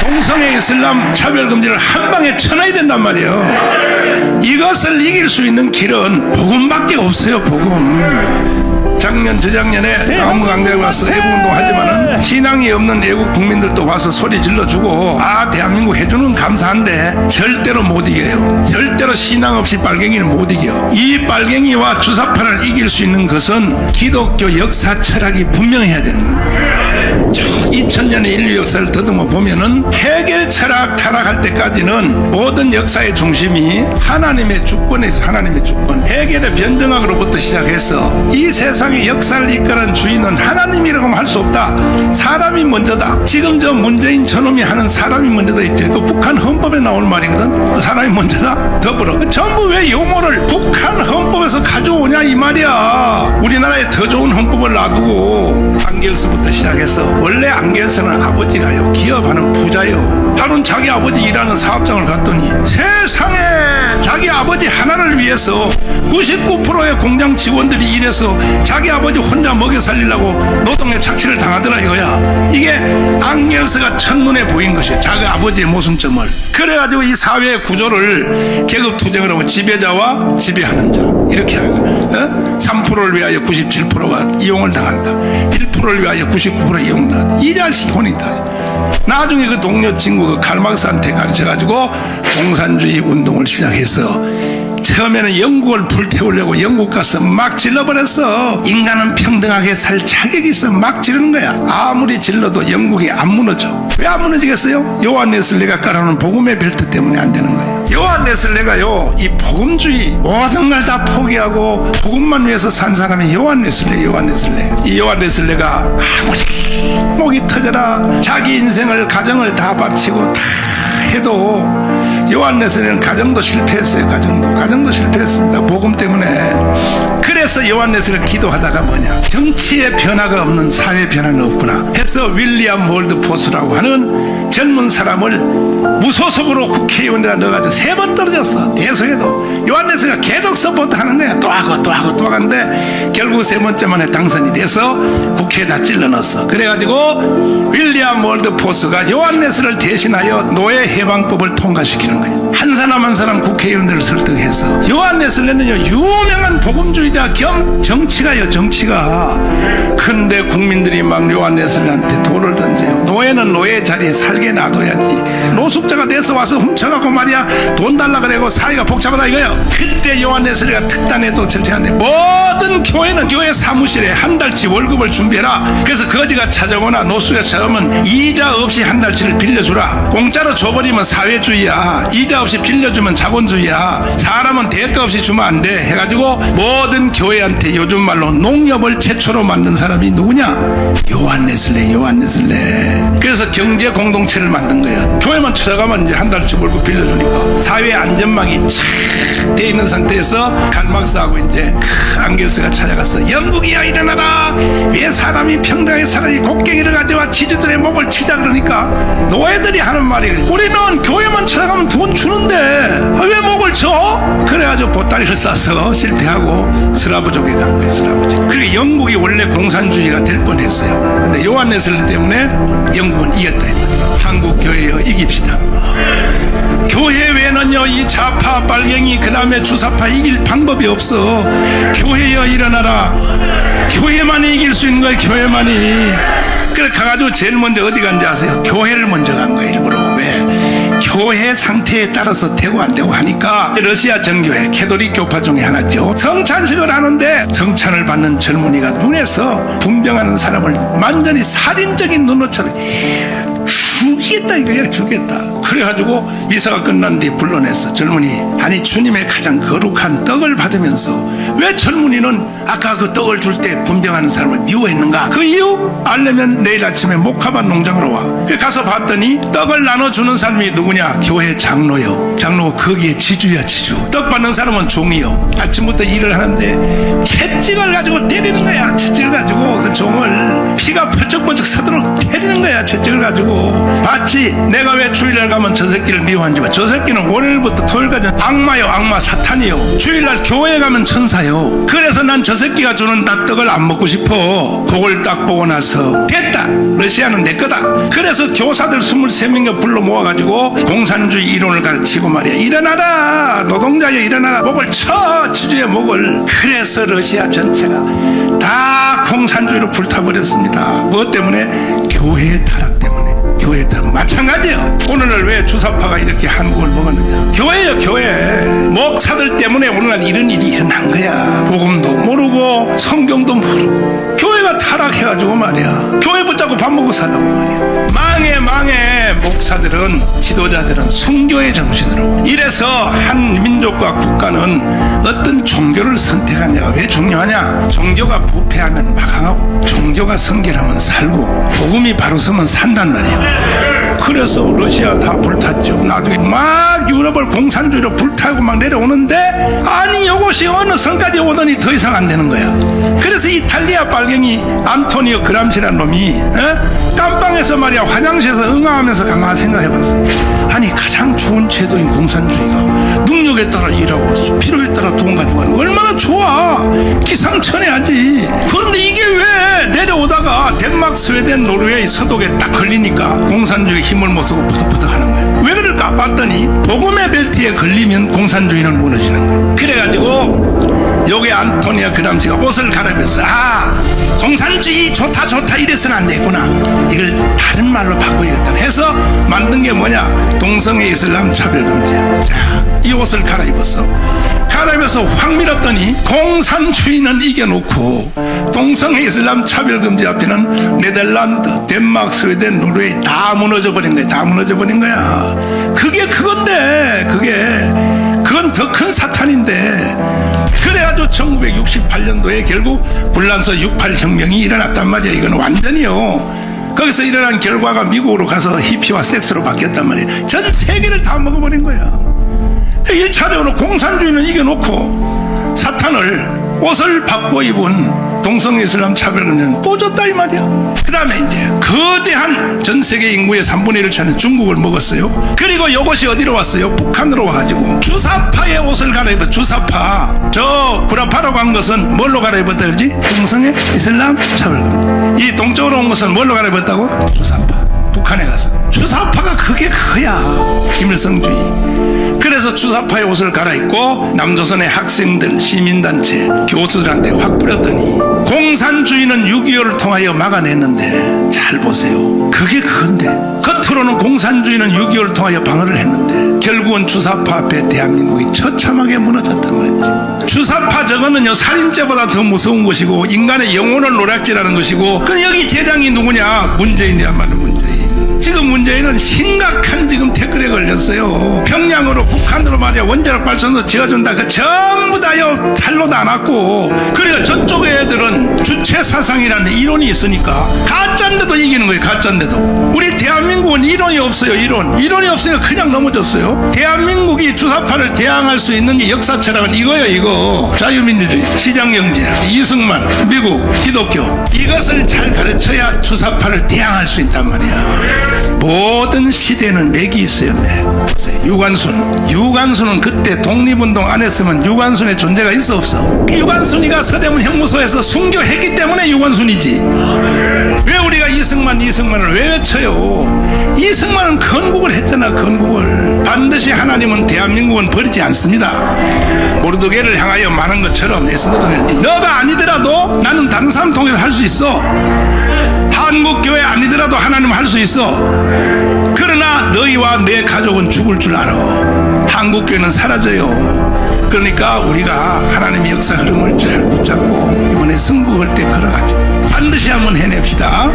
동성애 이슬람 차별금지를 한 방에 쳐놔야 된단 말이에요. 이것을 이길 수 있는 길은 복음밖에 없어요. 복음. 작년 저작년에 강원강대에 와서 애국운동 하지만은 신앙이 없는 애국 국민들도 와서 소리 질러주고 아 대한민국 해주는 감사한데 절대로 못 이겨요. 절대로 신앙 없이 빨갱이는 못 이겨. 이 빨갱이와 주사파를 이길 수 있는 것은 기독교 역사 철학이 분명해야 되는 거예요. 2000년의 인류 역사를 더듬어 보면은 해결 철학 타락할 때까지는 모든 역사의 중심이 하나님의 주권에서 하나님의 주권, 해결의 변정학으로부터 시작해서 이 세상의 역사를 이끄는 주인은 하나님이라고 할 수 없다. 사람이 먼저다. 지금 저 문재인 저놈이 하는 사람이 먼저다 있죠. 그 북한 헌법에 나올 말이거든. 사람이 먼저다. 더불어. 전부 왜 용어를 북한 헌법에서 가져오냐 이 말이야. 우리나라에 더 좋은 헌법을 놔두고 안겔스부터 시작해서 원래 안겔스는 아버지가요 기업하는 부자요. 하루는 자기 아버지 일하는 사업장을 갔더니 세상에 자기 아버지 하나를 위해서 99%의 공장 직원들이 일해서 자기 아버지 혼자 먹여 살리려고 노동의 착취를 당하더라 이거야. 이게 앙겔스가 첫눈에 보인 것이야. 자기 아버지의 모순점을. 그래가지고 이 사회의 구조를 계급투쟁을 하면 지배자와 지배하는 자 이렇게 하는 거야. 3%를 위하여 97%가 이용을 당한다. 1%를 위하여 99% 이용당한다. 이 자식이 혼이다. 나중에 그 동료 친구 그 칼막스한테 가르쳐가지고 공산주의 운동을 시작해서 처음에는 영국을 불태우려고 영국 가서 막 질러버렸어. 인간은 평등하게 살 자격이 있어. 막 지르는 거야. 아무리 질러도 영국이 안 무너져. 왜 안 무너지겠어요? 요한 웨슬레가 깔아놓은 복음의 벨트 때문에 안 되는 거예요. 요한 웨슬레가요 이 복음주의 모든 걸 다 포기하고 복음만 위해서 산 사람이 요한 웨슬레. 이 요한 웨슬레가 아무리 목이 터져라 자기 인생을 가정을 다 바치고 다 해도 요한 웨슬레는 가정도 실패했어요. 가정도 실패했습니다. 복음 때문에. 그래서 요한 웨슬레가 기도하다가 뭐냐, 정치의 변화가 없는 사회 변화는 없구나 해서 윌리엄 월드포스라고 하는 젊은 사람을 무소속으로 국회의원에다 넣어가지고 3번 떨어졌어. 대소에도 요한네스가 계속 서포트하는 거야. 또 하고 하는데 결국 3번째만에 당선이 돼서 국회에다 찔러 넣었어. 그래가지고 윌리엄 월드포스가 요한네스를 대신하여 노예 해방법을 통과시키는 거야. 한 사람 한 사람 국회의원들을 설득해서. 요한네스는요 유명한 복음주의자 겸 정치가요. 정치가. 근데 국민들이 막 요한네스한테 돌을 던져요. 노예는 노예 자리에 살게 놔둬야지. 노숙자가 돼서 와서 훔쳐가고 말이야 돈 달라 그래고 사이가 복잡하다 이거요. 그때 요한네스가 특단에도 절차하는데 모든 교회는 교회 사무실에 한 달치 월급을 준비해라. 그래서 거지가 찾아오거나 노숙자 찾아오면 이자 없이 한 달치를 빌려주라. 공짜로 줘버리면 사회주의야. 이자 없이 빌려주면 자본주의야. 사람은 대가 없이 주면 안 돼 해가지고 모든 교회한테 요즘 말로 농협을 최초로 만든 사람이 누구냐? 요한네슬레. 그래서 경제 공동체를 만든 거야. 교회만 찾아가면 이제 한 달치 월급 빌려주니까 사회 안전망이 착 돼 있는 상태에서 간막스하고 이제 안겔스가 찾아갔어. 영국이야 일어나라. 왜 사람이 평등하게 살아야지 곡괭이를 가져와 지주들의 목을 치자. 그러니까 노예들이 하는 말이 우리는 교회만 찾아가면 돈 주는데 왜 목을 쳐? 그래가지고 보따리를 싸서 실패하고 스라브족에 간 거예요. 스라브족. 그리고 영국이 원래 공산주의가 될 뻔했어요. 근데 요한네슬리 때문에 영국은 이겼다 했거든요. 한국 교회여 이깁시다. 교회 외에는요 이 좌파 빨갱이 그 다음에 주사파 이길 방법이 없어. 교회여 일어나라. 교회만이 이길 수 있는 거예요. 교회만이. 그래 가가지고 제일 먼저 어디 간지 아세요? 교회를 먼저 간 거예요. 일부러. 왜? 교회 상태에 따라서 되고 안 되고 하니까 러시아 정교회 캐톨릭 교파 중에 하나죠. 성찬식을 하는데 성찬을 받는 젊은이가 눈에서 분병하는 사람을 완전히 살인적인 눈으로 죽이겠다 이거야. 죽겠다. 그래가지고 미사가 끝난 뒤에 불러냈어. 젊은이 아니 주님의 가장 거룩한 떡을 받으면서 왜 젊은이는 아까 그 떡을 줄 때 분병하는 사람을 미워했는가? 그 이유 알려면 내일 아침에 목화밭 농장으로 와. 가서 봤더니 떡을 나눠주는 사람이 누구냐? 교회 장로요. 장로가 거기에 지주야. 지주. 떡 받는 사람은 종이요. 아침부터 일을 하는데 채찍을 가지고 때리는 거야. 채찍을 가지고 그 종을 피가 펄쩍펄쩍 서도록 때리는 거야. 채찍을 가지고. 봤지? 내가 왜 주일날 가면 저 새끼를 미워하는지 봐. 저 새끼는 월요일부터 토요일까지 악마요. 악마 사탄이요. 주일날 교회 가면 천사요. 그래서 난 저 새끼가 주는 떡을 안 먹고 싶어. 그걸 딱 보고 나서 됐다. 러시아는 내 거다. 그래서 교사들 23명을 불러 모아가지고 공산주의 이론을 가르치고 말이야. 일어나라. 노동자여 일어나라. 목을 쳐. 지주의 목을. 그래서 러시아 전체가 다 공산주의로 불타버렸습니다. 무엇 때문에? 교회의 타락 때문에. 교회 타락. 마찬가지예요. 오늘날 왜 주사파가 이렇게 한국을 먹었느냐? 교회예요. 교회. 목사들 때문에 오늘날 이런 일이 일어난 거야. 복음도 모르고 성경도 모르고 교회가 타락해가지고 말이야. 교회 붙잡고 밥 먹고 살라고 말이야. 망해. 목사들은 지도자들은 순교의 정신으로. 이래서 한 민족과 국가는 어떤 종교를 선택하냐가 왜 중요하냐? 종교가 부패하면 망하고 종교가 성결하면 살고 복음이 바로 서면 산단 말이야. 그래서 러시아 다 불탔죠. 나중에 막 유럽을 공산주의로 불타고 막 내려오는데 아니 이것이 어느 선까지 오더니 더 이상 안 되는 거야. 그래서 이탈리아 빨갱이 안토니오 그람시라는 놈이 깜빵에서 말이야 화장실에서 응아하면서 가만히 생각해봤어. 아니 가장 좋은 제도인 공산주의가 능력에 따라 일하고 필요에 따라 돈 가지고 가는 거 얼마나 좋아. 기상천외하지. 그런데 이게 왜 내려오다가 덴마크, 스웨덴, 노르웨이, 서독에 딱 걸리니까 공산주의 힘을 못 쓰고 퍼덕퍼덕 하는 거야. 왜 그럴까 봤더니 복음의 벨트에 걸리면 공산주의는 무너지는 거야. 그래가지고 여기 안토니아 그람시가 옷을 갈아입었어. 공산주의 좋다 이래서는 안 되겠구나. 이걸 다른 말로 바꿔야겠다 해서 만든 게 뭐냐? 동성애 이슬람 차별금지. 자, 이 옷을 갈아입었어. 갈아입어서 확 밀었더니 공산주의는 이겨놓고 동성애 이슬람 차별금지 앞에는 네덜란드, 덴마크, 스웨덴, 노르웨이 다 무너져 버린 거야. 다 무너져 버린 거야. 그게 그건데 그건 더 큰 사탄인데. 그래가지고 1968년도에 결국 불란서 68혁명이 일어났단 말이야. 이건 완전히요. 거기서 일어난 결과가 미국으로 가서 히피와 섹스로 바뀌었단 말이야. 전 세계를 다 먹어버린 거야. 1차적으로 공산주의는 이겨놓고 사탄을 옷을 바꿔 입은 동성 이슬람 차별은 뽀졌다 이 말이야. 그 다음에 이제 거대한 전 세계 인구의 3분의 1을 차는 중국을 먹었어요. 그리고 이것이 어디로 왔어요? 북한으로 와가지고 주사파의 옷을 갈아입어. 주사파, 저 구라파로 간 것은 뭘로 갈아입었다 그러지? 동성애 이슬람 차별금. 이 동쪽으로 온 것은 뭘로 갈아입었다고? 주사파. 북한에 가서 주사파가 그게 그거야. 김일성주의. 그래서 주사파의 옷을 갈아입고 남조선의 학생들, 시민단체, 교수들한테 확 뿌렸더니 공산주의는 6.25를 통하여 막아냈는데, 잘 보세요, 그게 그건데 겉으로는 공산주의는 6.25를 통하여 방어를 했는데 결국은 주사파 앞에 대한민국이 처참하게 무너졌단 말이지. 주사파 저거는요, 살인죄보다 더 무서운 것이고 인간의 영혼을 노략질하는 것이고, 그 여기 대장이 누구냐? 문재인이야말로 문재인. 지금 문재인은 심각한 지금 태클에 걸렸어요. 평양으로, 북한으로 말이야 원자력 발전소 지어준다. 그 전부 다요 살로도 안 왔고. 그래요, 저쪽 애들은 주체 사상이라는 이론이 있으니까 가짜인데도 이기는 거예요. 가짜인데도. 우리 대한민국은 이론이 없어요. 이론이 없어요. 그냥 넘어졌어요. 대한민국이 주사파를 대항할 수 있는 게 역사 철학은 이거예요. 이거 자유민주주의, 시장경제, 이승만, 미국, 기독교, 이것을 잘 가르쳐야 주사파를 대항할 수 있단 말이야. 모든 시대는 맥이 있어요. 맥. 유관순은 그때 독립운동 안 했으면 유관순의 존재가 있어 없어? 유관순이가 서대문 형무소에서 순교했기 때문에 유관순이지. 왜 우리가 이승만을 왜 외쳐요? 이승만은 건국을 했잖아. 건국을. 반드시 하나님은 대한민국은 버리지 않습니다. 모르드게를 향하여 말한 것처럼 에스더는 너가 아니더라도 나는 다른 사람 통해서 할 수 있어. 한국교회 아니더라도 하나님은 할 수 있어. 그러나 너희와 내 가족은 죽을 줄 알아. 한국교회는 사라져요. 그러니까 우리가 하나님의 역사 흐름을 잘 붙잡고 이번에 승복할 때 걸어가지고 반드시 한번 해냅시다.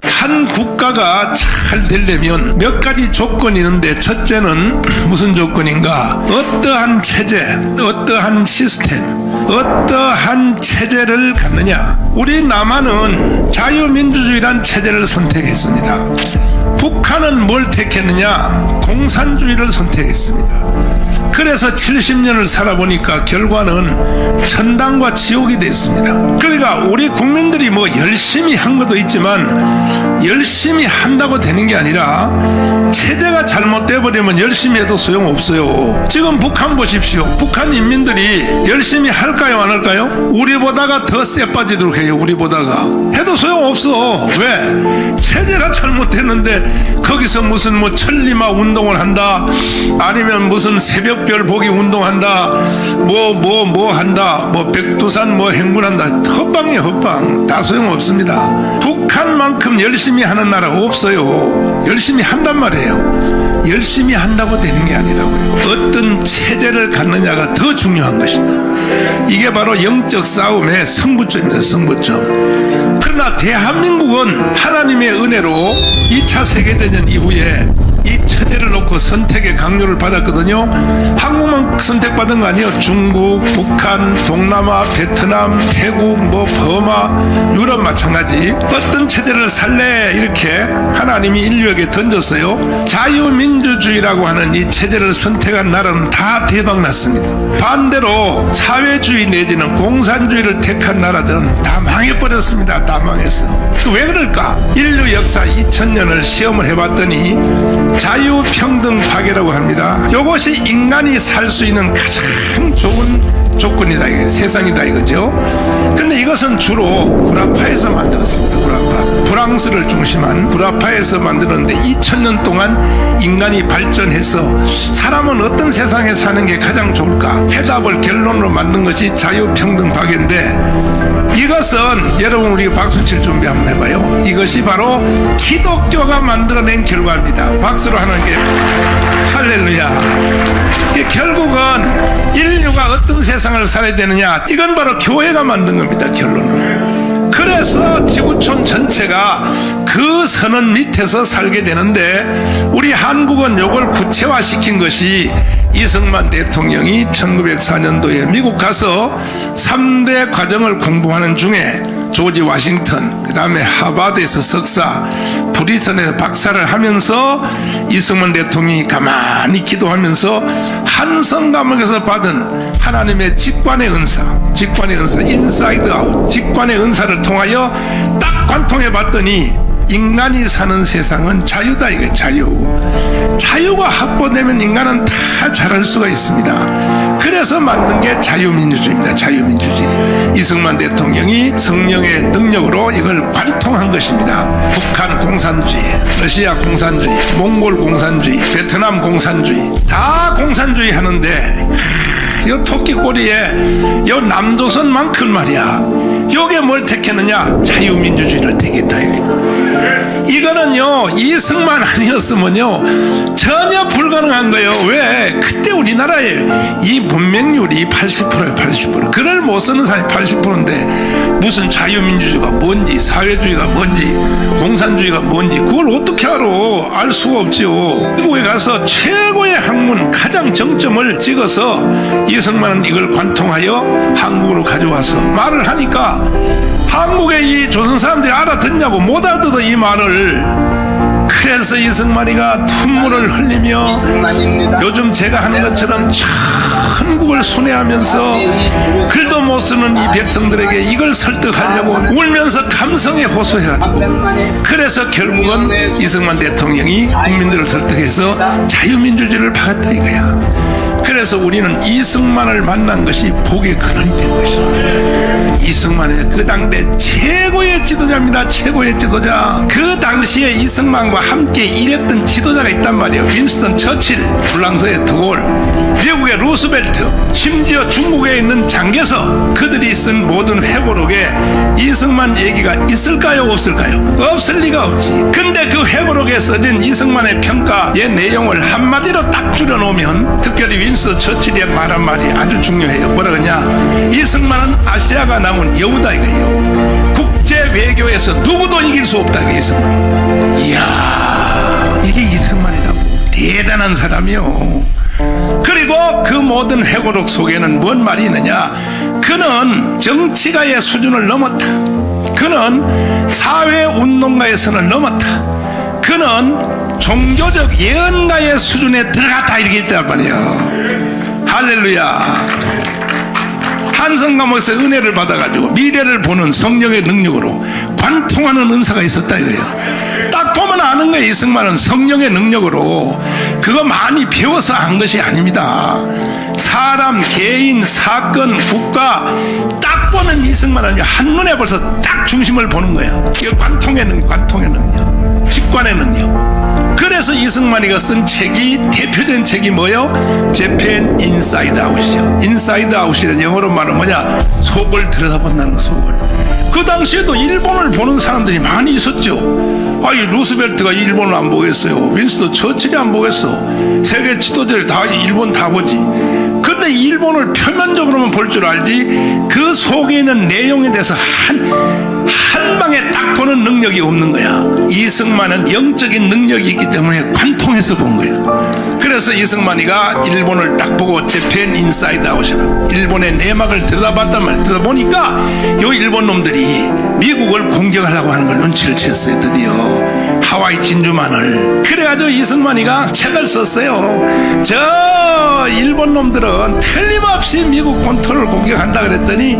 한 국가가 잘 되려면 몇 가지 조건이 있는데, 첫째는 무슨 조건인가? 어떠한 체제, 어떠한 시스템, 어떠한 체제를 갖느냐. 우리 남한은 자유민주주의란 체제를 선택했습니다. 북한은 뭘 택했느냐? 공산주의를 선택했습니다. 그래서 70년을 살아보니까 결과는 천당과 지옥이 됐습니다. 그러니까 우리 국민들이 뭐 열심히 한 것도 있지만 열심히 한다고 되는 게 아니라 체제가 잘못돼 버리면 열심히 해도 소용없어요. 지금 북한 보십시오. 북한 인민들이 열심히 할까요 안 할까요? 우리보다가 더 쎄 빠지도록 해요. 우리보다가 해도 소용없어. 왜? 체제가 잘못됐는데 거기서 무슨 뭐 천리마 운동을 한다, 아니면 무슨 새벽별 보기 운동한다, 뭐 한다, 뭐 백두산 뭐 행군한다. 헛방이에요. 헛방. 다 소용없습니다. 북한만큼 열심히 하는 나라 없어요. 열심히 한단 말이에요. 열심히 한다고 되는 게 아니라고요. 어떤 체제를 갖느냐가 더 중요한 것입니다. 이게 바로 영적 싸움의 승부점입니다. 승부점. 그러나 대한민국은 하나님의 은혜로 2차 세계대전 이후에 이 체제를 놓고 선택의 강요를 받았거든요. 한국만 선택받은 거 아니에요. 중국, 북한, 동남아, 베트남, 태국, 뭐 버마, 유럽 마찬가지. 어떤 체제를 살래 이렇게 하나님이 인류에게 던졌어요. 자유민주주의라고 하는 이 체제를 선택한 나라는 다 대박났습니다. 반대로 사회주의 내지는 공산주의를 택한 나라들은 다 망해버렸습니다. 다 망했어. 왜 그럴까? 인류 역사 2000년을 시험을 해봤더니 자유평등 파괴라고 합니다. 이것이 인간이 살 수 있는 가장 좋은 조건이다, 이게 세상이다 이거죠. 근데 이것은 주로 구라파에서 만들었습니다. 구라파, 프랑스를 중심한 구라파에서 만들었는데 2000년 동안 인간이 발전해서 사람은 어떤 세상에 사는 게 가장 좋을까? 해답을 결론으로 만든 것이 자유평등 파괴인데, 이것은 여러분 우리 박수 칠 준비 한번 해봐요. 이것이 바로 기독교가 만들어낸 결과입니다. 박수로 하는 게 할렐루야. 결국은 인류가 어떤 세상을 살아야 되느냐, 이건 바로 교회가 만든 겁니다. 결론은. 그래서 지구촌 전체가 그 선언 밑에서 살게 되는데, 우리 한국은 이걸 구체화시킨 것이 이승만 대통령이 1904년도에 미국 가서 3대 과정을 공부하는 중에 조지 워싱턴, 그 다음에 하버드에서 석사, 브리턴에서 박사를 하면서 이승만 대통령이 가만히 기도하면서 한성 감옥에서 받은 하나님의 직관의 은사, 인사이드 아웃, 직관의 은사를 통하여 딱 관통해 봤더니 인간이 사는 세상은 자유다. 이게 자유가 확보되면 인간은 다 잘할 수가 있습니다. 그래서 만든 게 자유민주주의입니다. 자유민주주의. 이승만 대통령이 성령의 능력으로 이걸 관통한 것입니다. 북한 공산주의, 러시아 공산주의, 몽골 공산주의, 베트남 공산주의, 다 공산주의 하는데 요 토끼꼬리에 요 남조선만큼 말이야, 요게 뭘 택했느냐? 자유민주주의를 택했다. 이거는요, 이승만 아니었으면요 전혀 불가능한 거예요. 왜? 그때 우리나라에 이 문맹률이 80%예요. 80%. 글을 못 쓰는 사람이 80%인데 무슨 자유민주주의가 뭔지, 사회주의가 뭔지, 공산주의가 뭔지 그걸 어떻게 알아? 알 수가 없지요. 미국에 가서 최고의 학문, 가장 정점을 찍어서 이승만은 이걸 관통하여 한국으로 가져와서 말을 하니까 한국의 이 조선 사람들이 알아듣냐고, 못 알아듣어 이 말을. 그래서 이승만이가 눈물을 흘리며 요즘 제가 하는 것처럼 천국을 순회하면서 글도 못 쓰는 이 백성들에게 이걸 설득하려고 울면서 감성에 호소해야 돼. 그래서 결국은 이승만 대통령이 국민들을 설득해서 자유민주주의를 박았다 이거야. 그래서 우리는 이승만을 만난 것이 복의 근원이 된 것이죠. 이승만은 그 당대 최고의 지도자입니다. 최고의 지도자. 그 당시에 이승만과 함께 일했던 지도자가 있단 말이에요. 윈스턴 처칠, 프랑스의 드골, 미국의 루스벨트, 심지어 중국에 있는 장개석, 그들이 쓴 모든 회고록에 이승만 얘기가 있을까요? 없을까요? 없을 리가 없지. 근데 그 회고록에 써진 이승만의 평가의 내용을 한마디로 딱 줄여놓으면, 특별히 윈스턴 처칠이 말한 말이 아주 중요해요. 뭐라 그러냐? 이승만은 아시아가 나온 여우다 이거예요. 국제 외교에서 누구도 이길 수 없다. 이게 이승만. 이야, 이게 이승만이라고. 대단한 사람이요. 그리고 그 모든 회고록 속에는 뭔 말이 있느냐? 그는 정치가의 수준을 넘었다. 그는 사회운동가의 선을 넘었다. 그는 종교적 예언가의 수준에 들어갔다. 이렇게 있단 말이에요. 할렐루야. 한성 감옥에서 은혜를 받아가지고 미래를 보는 성령의 능력으로 관통하는 은사가 있었다 이거예요. 딱 보면 아는 거예요. 이승만은 성령의 능력으로 그거 많이 배워서 한 것이 아닙니다. 사람, 개인, 사건, 국가 딱 보면 이승만은 한눈에 벌써 딱 중심을 보는 거야. 이거 관통의 능력, 직관의 능력. 그래서 이승만이가 쓴 책이, 대표적인 책이 뭐요? 재팬 인사이드 아웃이요. 인사이드 아웃이란 영어로 말하면 뭐냐? 속을 들여다본다는 거, 속을. 그 당시에도 일본을 보는 사람들이 많이 있었죠. 아니, 루스벨트가 일본을 안 보겠어요. 윈스턴 처칠이 안 보겠어. 세계 지도자들 다 일본 다 보지. 근데 일본을 표면적으로만 볼 줄 알지 그 속에 있는 내용에 대해서 한 방에 딱 보는 능력이 없는 거야. 이승만은 영적인 능력이 있기 때문에 관통해서 본 거야. 그래서 이승만이가 일본을 딱 보고 재팬 인사이드 아웃이라고 일본의 내막을 들여다봤단 말이야. 들여다보니까 요 일본 놈들이 미국을 공격하려고 하는 걸 눈치를 챘어요. 드디어 하와이 진주만을. 그래가지고 이승만이가 책을 썼어요. 저 일본 놈들은 틀림없이 미국 본토를 공격한다 그랬더니,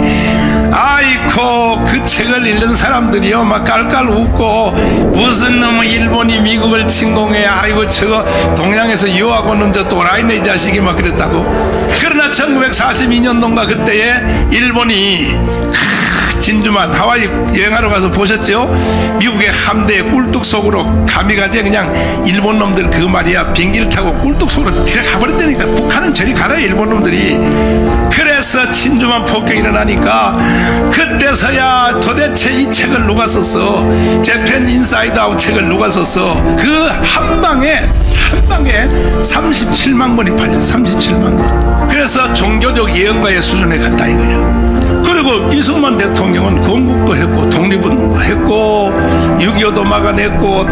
아이코 그 책을 읽는 사람들이요 막 깔깔 웃고, 무슨 놈의 일본이 미국을 침공해, 아이고 저거 동양에서 유학 오는 저 또라이네 이 자식이 막 그랬다고. 그러나 1942년도인가 그때에 일본이 진주만 하와이 여행하러 가서 보셨죠? 미국의 함대의 꿀뚝 속으로 가미가제 그냥 일본 놈들 그 말이야 비행기를 타고 꿀뚝 속으로 들어가 버렸다니까. 북한은 저리 가라 일본 놈들이. 그래서 진주만 폭격이 일어나니까 그때서야 도대체 이 책을 누가 썼어? 재팬 인사이드 아웃 책을 누가 썼어? 그 한 방에 37만 권이 팔렸어. 37만 권. 그래서 종교적 예언가의 수준에 갔다 이거야. 그리고 이승만 대통령은 건국도 했고 독립운동도 했고 6.25도 막아냈고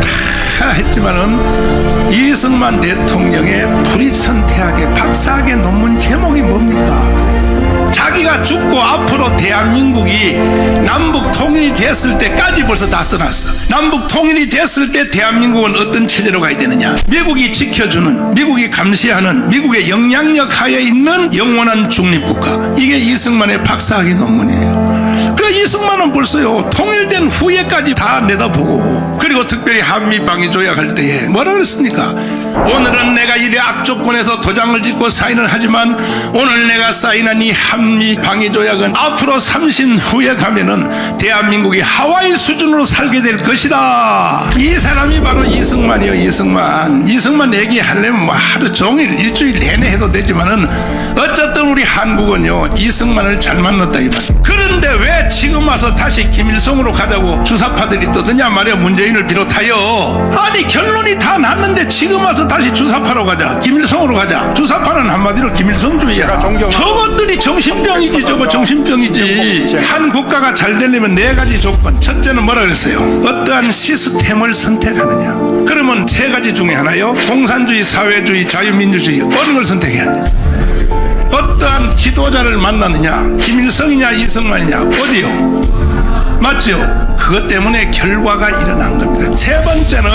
다 했지만은 이승만 대통령의 브리스턴 대학의 박사학위 논문 제목이 뭡니까? 자기가 죽고 앞으로 대한민국이 남북 통일이 됐을 때까지 벌써 다 써놨어. 남북 통일이 됐을 때 대한민국은 어떤 체제로 가야 되느냐. 미국이 지켜주는, 미국이 감시하는, 미국의 영향력 하에 있는 영원한 중립국가. 이게 이승만의 박사학위 논문이에요. 그 이승만은 벌써요 통일된 후에까지 다 내다보고, 그리고 특별히 한미방위조약할 때에 뭐라 그랬습니까? 오늘은 내가 이래 악조건에서 도장을 짓고 사인을 하지만 오늘 내가 사인한 이 한미방위조약은 앞으로 30년 후에 가면은 대한민국이 하와이 수준으로 살게 될 것이다. 이 사람이 바로 이승만이요. 이승만 얘기하려면 뭐 하루 종일 일주일 내내 해도 되지만은 어쨌든 우리 한국은요 이승만을 잘 만났다 이 말이에요. 그런데 왜 지금 와서 다시 김일성으로 가자고 주사파들이 떠드냐 말이야. 문재인을 비롯하여. 아니 결론이 다 났는데 지금 와서 다시 주사파로 가자, 김일성으로 가자. 주사파는 한마디로 김일성주의야. 저것들이 정신병이지. 저거 정신병이지. 한 국가가 잘 되려면 네 가지 조건. 첫째는 뭐라 그랬어요? 어떠한 시스템을 선택하느냐. 그러면 세 가지 중에 하나요. 공산주의, 사회주의, 자유민주주의. 어느 걸 선택해야 돼? 어떠한 지도자를 만나느냐. 김일성이냐 이승만이냐. 어디요? 맞죠? 그것 때문에 결과가 일어난 겁니다. 세 번째는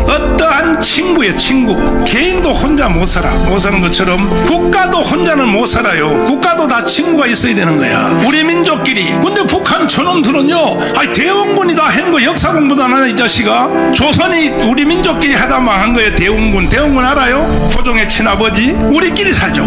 어떠한 친구의 친구. 개인도 혼자 못 살아. 못 사는 것처럼 국가도 혼자는 못 살아요. 국가도 다 친구가 있어야 되는 거야. 우리 민족끼리. 근데 북한 저놈들은요 아니 대원군이 다 한 거 역사 공부도 안 하나 이 자식아. 조선이 우리 민족끼리 하다 망한 거예요. 대원군 알아요? 고종의 친아버지. 우리끼리 살자.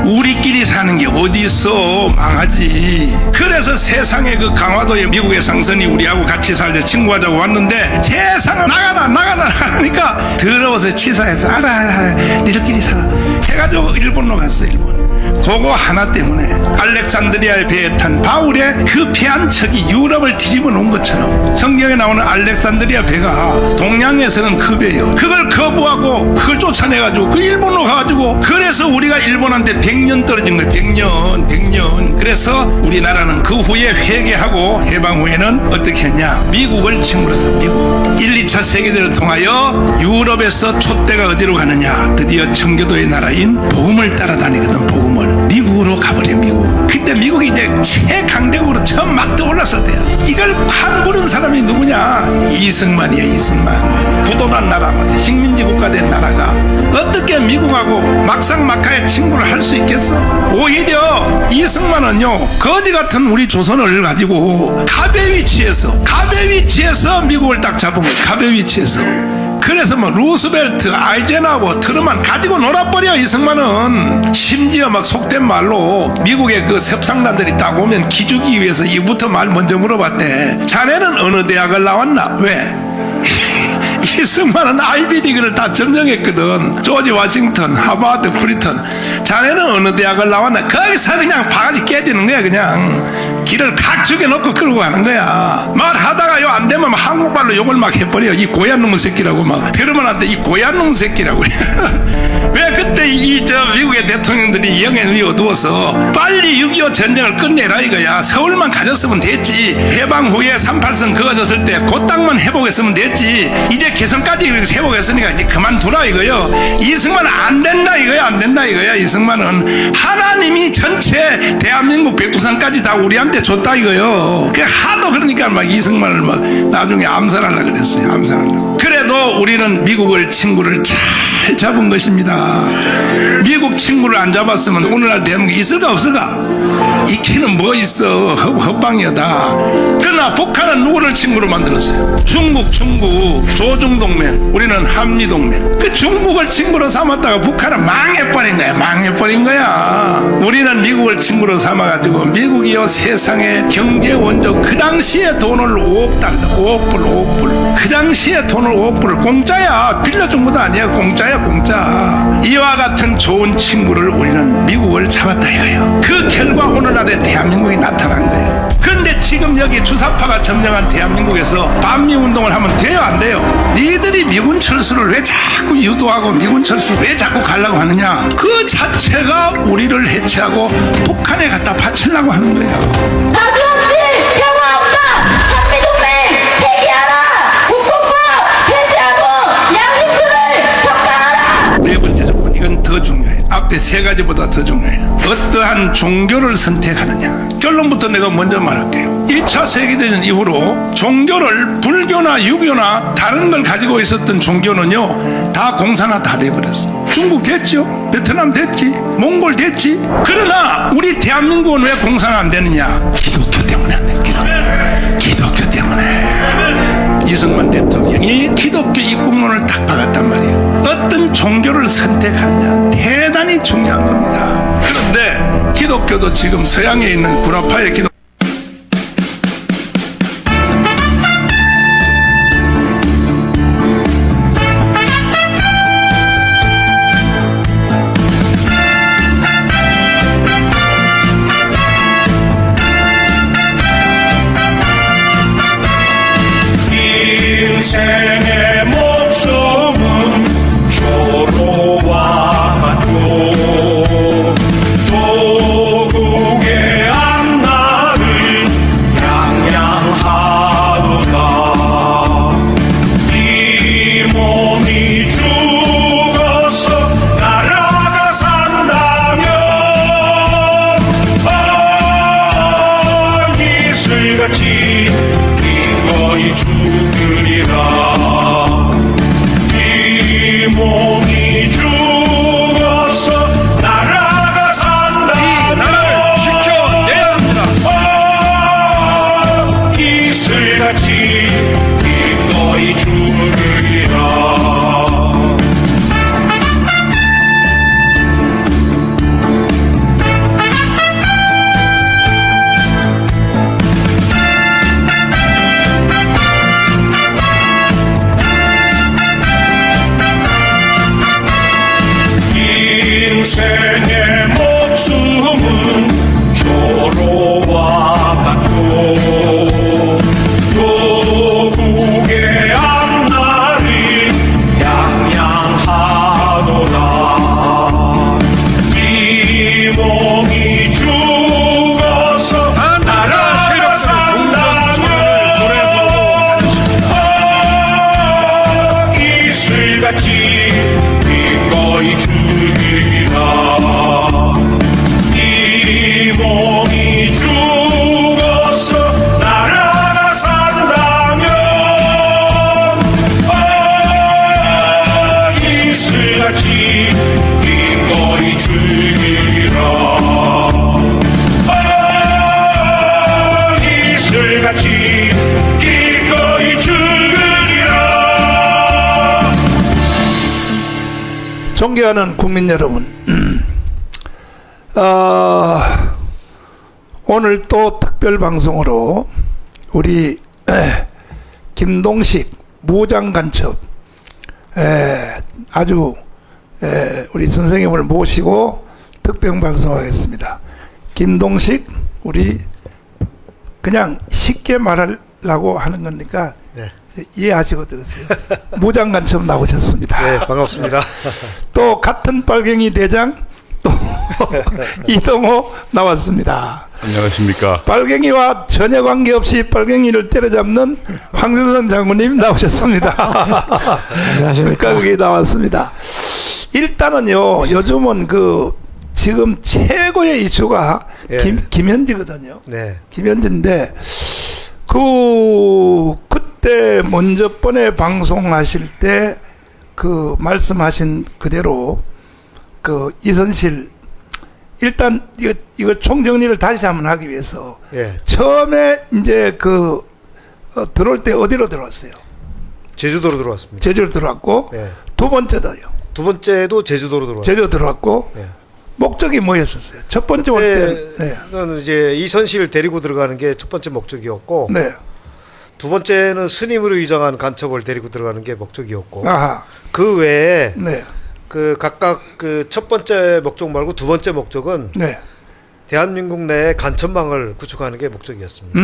우리끼리 사는 게 어디 있어. 망하지. 그래서 세상에 그 강화도에 미국의 상선이 우리하고 같이 살자 친구하자고 왔는데 세상은 나가라 하니까 더러워서 치사해서 알아 니들끼리 살아 해가지고 일본으로 갔어. 일본. 그거 하나 때문에 알렉산드리아의 배에 탄 바울의 그 배 한 척이 유럽을 뒤집어 놓은 것처럼 성경에 나오는 알렉산드리아 배가 동양에서는 그 배예요. 그걸 거부하고 그걸 쫓아내가지고 그 일본으로 가가지고 그래서 우리가 일본한테 100년 떨어진 거예요. 100년. 그래서 우리나라는 그 후에 회개하고 해방 후에는 어떻게 했냐. 미국을 친구로 해서 미국 1, 2차 세계대를 통하여 유럽에서 촛대가 어디로 가느냐. 드디어 청교도의 나라인 복음을 따라다니거든. 복음을 미국으로 가버려. 미국. 그때 미국이 이제 최강대국으로 처음 막 떠올랐을 때야. 이걸 판 부른 사람이 누구냐. 이승만이야. 이승만. 부도난 나라, 식민지 국가 된 나라가 어떻게 미국하고 막상막하의 친구를 할 수 있겠어. 오히려 이승만은요 거지 같은 우리 조선을 가지고 갑의 위치에서 미국을 딱 잡은 거야. 갑의 위치에서. 그래서 뭐 루스벨트, 아이젠하워, 트루만 가지고 놀아버려. 이승만은 심지어 막 속된 말로 미국의 그 협상단들이 딱 오면 기주기 위해서 이부터 말 먼저 물어봤대. 자네는 어느 대학을 나왔나? 왜? 이승만은 아이비리그를 다 점령했거든. 조지 워싱턴, 하버드, 프리턴. 자네는 어느 대학을 나왔나? 거기서 그냥 바가지 깨지는 거야. 그냥 길을 각 죽여놓고 끌고 가는 거야. 말하다가요 안 되면 한국말로 욕을 막 해버려. 이 고얀 놈의 새끼라고 막 페르만한테 이 고얀 놈의 새끼라고. 왜 그때 미국의 대통령들이 영의 눈이 어두워서 빨리 6.25 전쟁을 끝내라 이거야. 서울만 가졌으면 됐지. 해방 후에 38선 그어졌을 때 그 땅만 회복했으면 됐지. 이제 개성까지 회복했으니까 이제 그만두라 이거요. 이승만은 안 된다 이거야. 이승만은 하나님이 전체 대한민국 백두산까지 다 우리한테 줬다 이거요. 그 하도 그러니까 막 이승만을 막 나중에 암살하려고 그랬어요. 그래도 우리는 미국을 친구를 잘 잡은 것입니다. 미국 친구를 안 잡았으면 오늘날 대한민국이 있을까 없을까? 있기는 뭐 있어. 헛방이다. 그러나 북한은 누구를 친구로 만들었어요? 중국 조중동맹. 우리는 한미동맹. 그 중국을 친구로 삼았다가 북한은 망해버린 거야. 우리는 미국을 친구로 삼아가지고 미국이요 세상의 경제 원조. 그 당시에 돈을 5억 달러 5억 불. 그 당시에 돈을 5억 불을 공짜야. 빌려준 것도 아니야. 공짜. 이와 같은 좋은 친구를 우리는 미국을 잡았다 이거예요. 그 결과 오늘날의 대한민국이 나타난 거예요. 그런데 지금 여기 주사파가 점령한 대한민국에서 반미운동을 하면 돼요 안 돼요? 니들이 미군 철수를 왜 자꾸 유도하고 미군 철수 왜 자꾸 가려고 하느냐. 그 자체가 우리를 해체하고 북한에 갖다 바치려고 하는 거예요. 나중 없이 평화 없다. 한미동맹 폐기하라. 국뽕법 폐지하고 양심수를 적당하라. 네 번째 조건. 이건 더 중요해요. 앞에 세 가지보다 더 중요해요. 어떠한 종교를 선택하느냐. 결론부터 내가 먼저 말할게요. 2차 세계대전 이후로 종교를 불교나 유교나 다른 걸 가지고 있었던 종교는요 다 공산화 다 돼버렸어. 중국 됐죠, 베트남 됐지, 몽골 됐지. 그러나 우리 대한민국은 왜 공산화 안 되느냐? 기독교 때문에 안 돼. 기독교 때문에. 이승만 대통령이 기독교 입국론을 딱 박았단 말이에요. 어떤 종교를 선택하느냐 대단히 중요한 겁니다. 그런데 기독교도 지금 서양에 있는 구라파의 기독 인생의 목숨은 조로와 같고 도국의 앞날을 양양하도다. 이 몸이 죽어서 나라가 산다면 이슬같이 기꺼이 죽으리라. 이 몸이 죽어서 나라가 산다면 지켜내야 합니다. 이슬같이 기꺼이 죽으리라. 인생의 목숨은 조로와 같고 도국의 앞날을 양양하도다. 이 몸이 죽어서 나라가 산다면 이슬같이 기꺼이 죽으리라. 이 몸이 죽어서 나라가 산다면 이슬같이 기꺼이 죽으리라. 이슬같이 기꺼이 죽으리라. 존경하는 국민 여러분, 오늘 또 특별 방송으로 우리 김동식 무장간첩 아주 우리 선생님을 모시고 특별 방송하겠습니다. 김동식 우리 그냥 쉽게 말하려고 하는 거니까 이해하시고 들으세요. 무장간첩 나오셨습니다. 네, 반갑습니다. 또 같은 빨갱이 대장 또 이동호 나왔습니다. 안녕하십니까. 빨갱이와 전혀 관계없이 빨갱이를 때려잡는 황준선 장군님 나오셨습니다. 안녕하십니까. 거기 나왔습니다. 일단은요, 요즘은 지금 최고의 이슈가 김현지거든요. 네. 김현지인데 그때 먼저 번에 방송하실 때 말씀하신 그대로 이선실 일단 이거 총정리를 다시 한번 하기 위해서 처음에 이제 들어올 때 어디로 들어왔어요? 제주도로 들어왔습니다. 제주로 들어왔고 두 번째도요. 두 번째도 제주도로 들어왔습니다. 제주도 들어왔고 목적이 뭐였었어요? 첫 번째 올 때는 이제 이선실 데리고 들어가는 게 첫 번째 목적이었고, 네. 두 번째는 스님으로 위장한 간첩을 데리고 들어가는 게 목적이었고, 아하. 그 외에 네. 각각 첫 번째 목적 말고 두 번째 목적은 대한민국 내에 간첩망을 구축하는 게 목적이었습니다.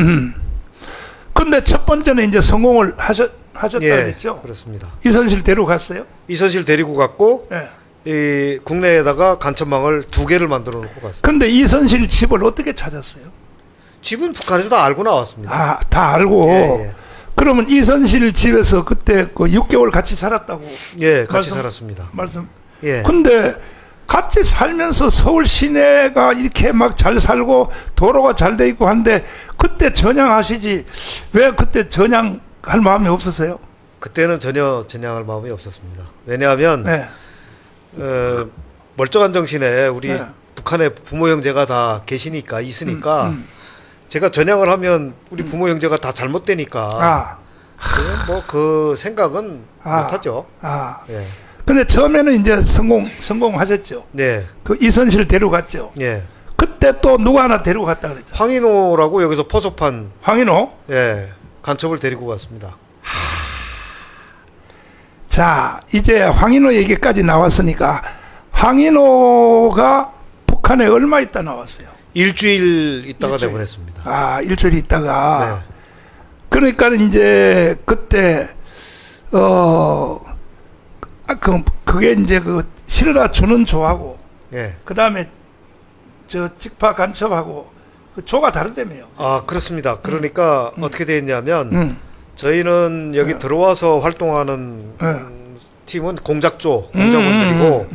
근데 첫 번째는 이제 성공을 하셨다 그랬죠? 그렇습니다. 이선실 데리고 갔어요? 이선실 데리고 갔고, 이 국내에다가 간첩망을 2개를 만들어 놓고 갔습니다. 근데 이선실 집을 어떻게 찾았어요? 집은 북한에서 다 알고 나왔습니다. 아, 다 알고. 그러면 이선실 집에서 그때 6개월 같이 살았다고? 같이 살았습니다. 근데 같이 살면서 서울 시내가 이렇게 막 잘 살고 도로가 잘 돼 있고 한데 그때 전향하시지 왜 그때 전향할 마음이 없었어요? 그때는 전혀 전향할 마음이 없었습니다. 왜냐하면 네. 멀쩡한 정신에 우리 네. 북한에 부모 형제가 다 계시니까 있으니까 제가 전향을 하면 우리 부모 형제가 다 잘못되니까 아, 뭐 그 생각은 아. 못하죠. 아. 예. 근데 처음에는 이제 성공하셨죠. 네. 그 이선실 데려갔죠. 예. 그때 또 누가 하나 데리고 갔다 그랬죠. 황인호라고 여기서 포섭한 황인호. 예, 간첩을 데리고 갔습니다. 자, 이제 황인호 얘기까지 나왔으니까 황인호가 북한에 얼마 있다 나왔어요? 일주일 있다가 일주일. 내보냈습니다. 아, 일주일 있다가. 네. 그러니까 이제 그때 그게 이제 그 실어다 주는 조하고 예. 그 다음에 저 직파 간첩하고 그 조가 다르다며요. 아, 그렇습니다. 그러니까 어떻게 되었냐면 저희는 여기 네. 들어와서 활동하는 네. 팀은 공작조 공작원들이고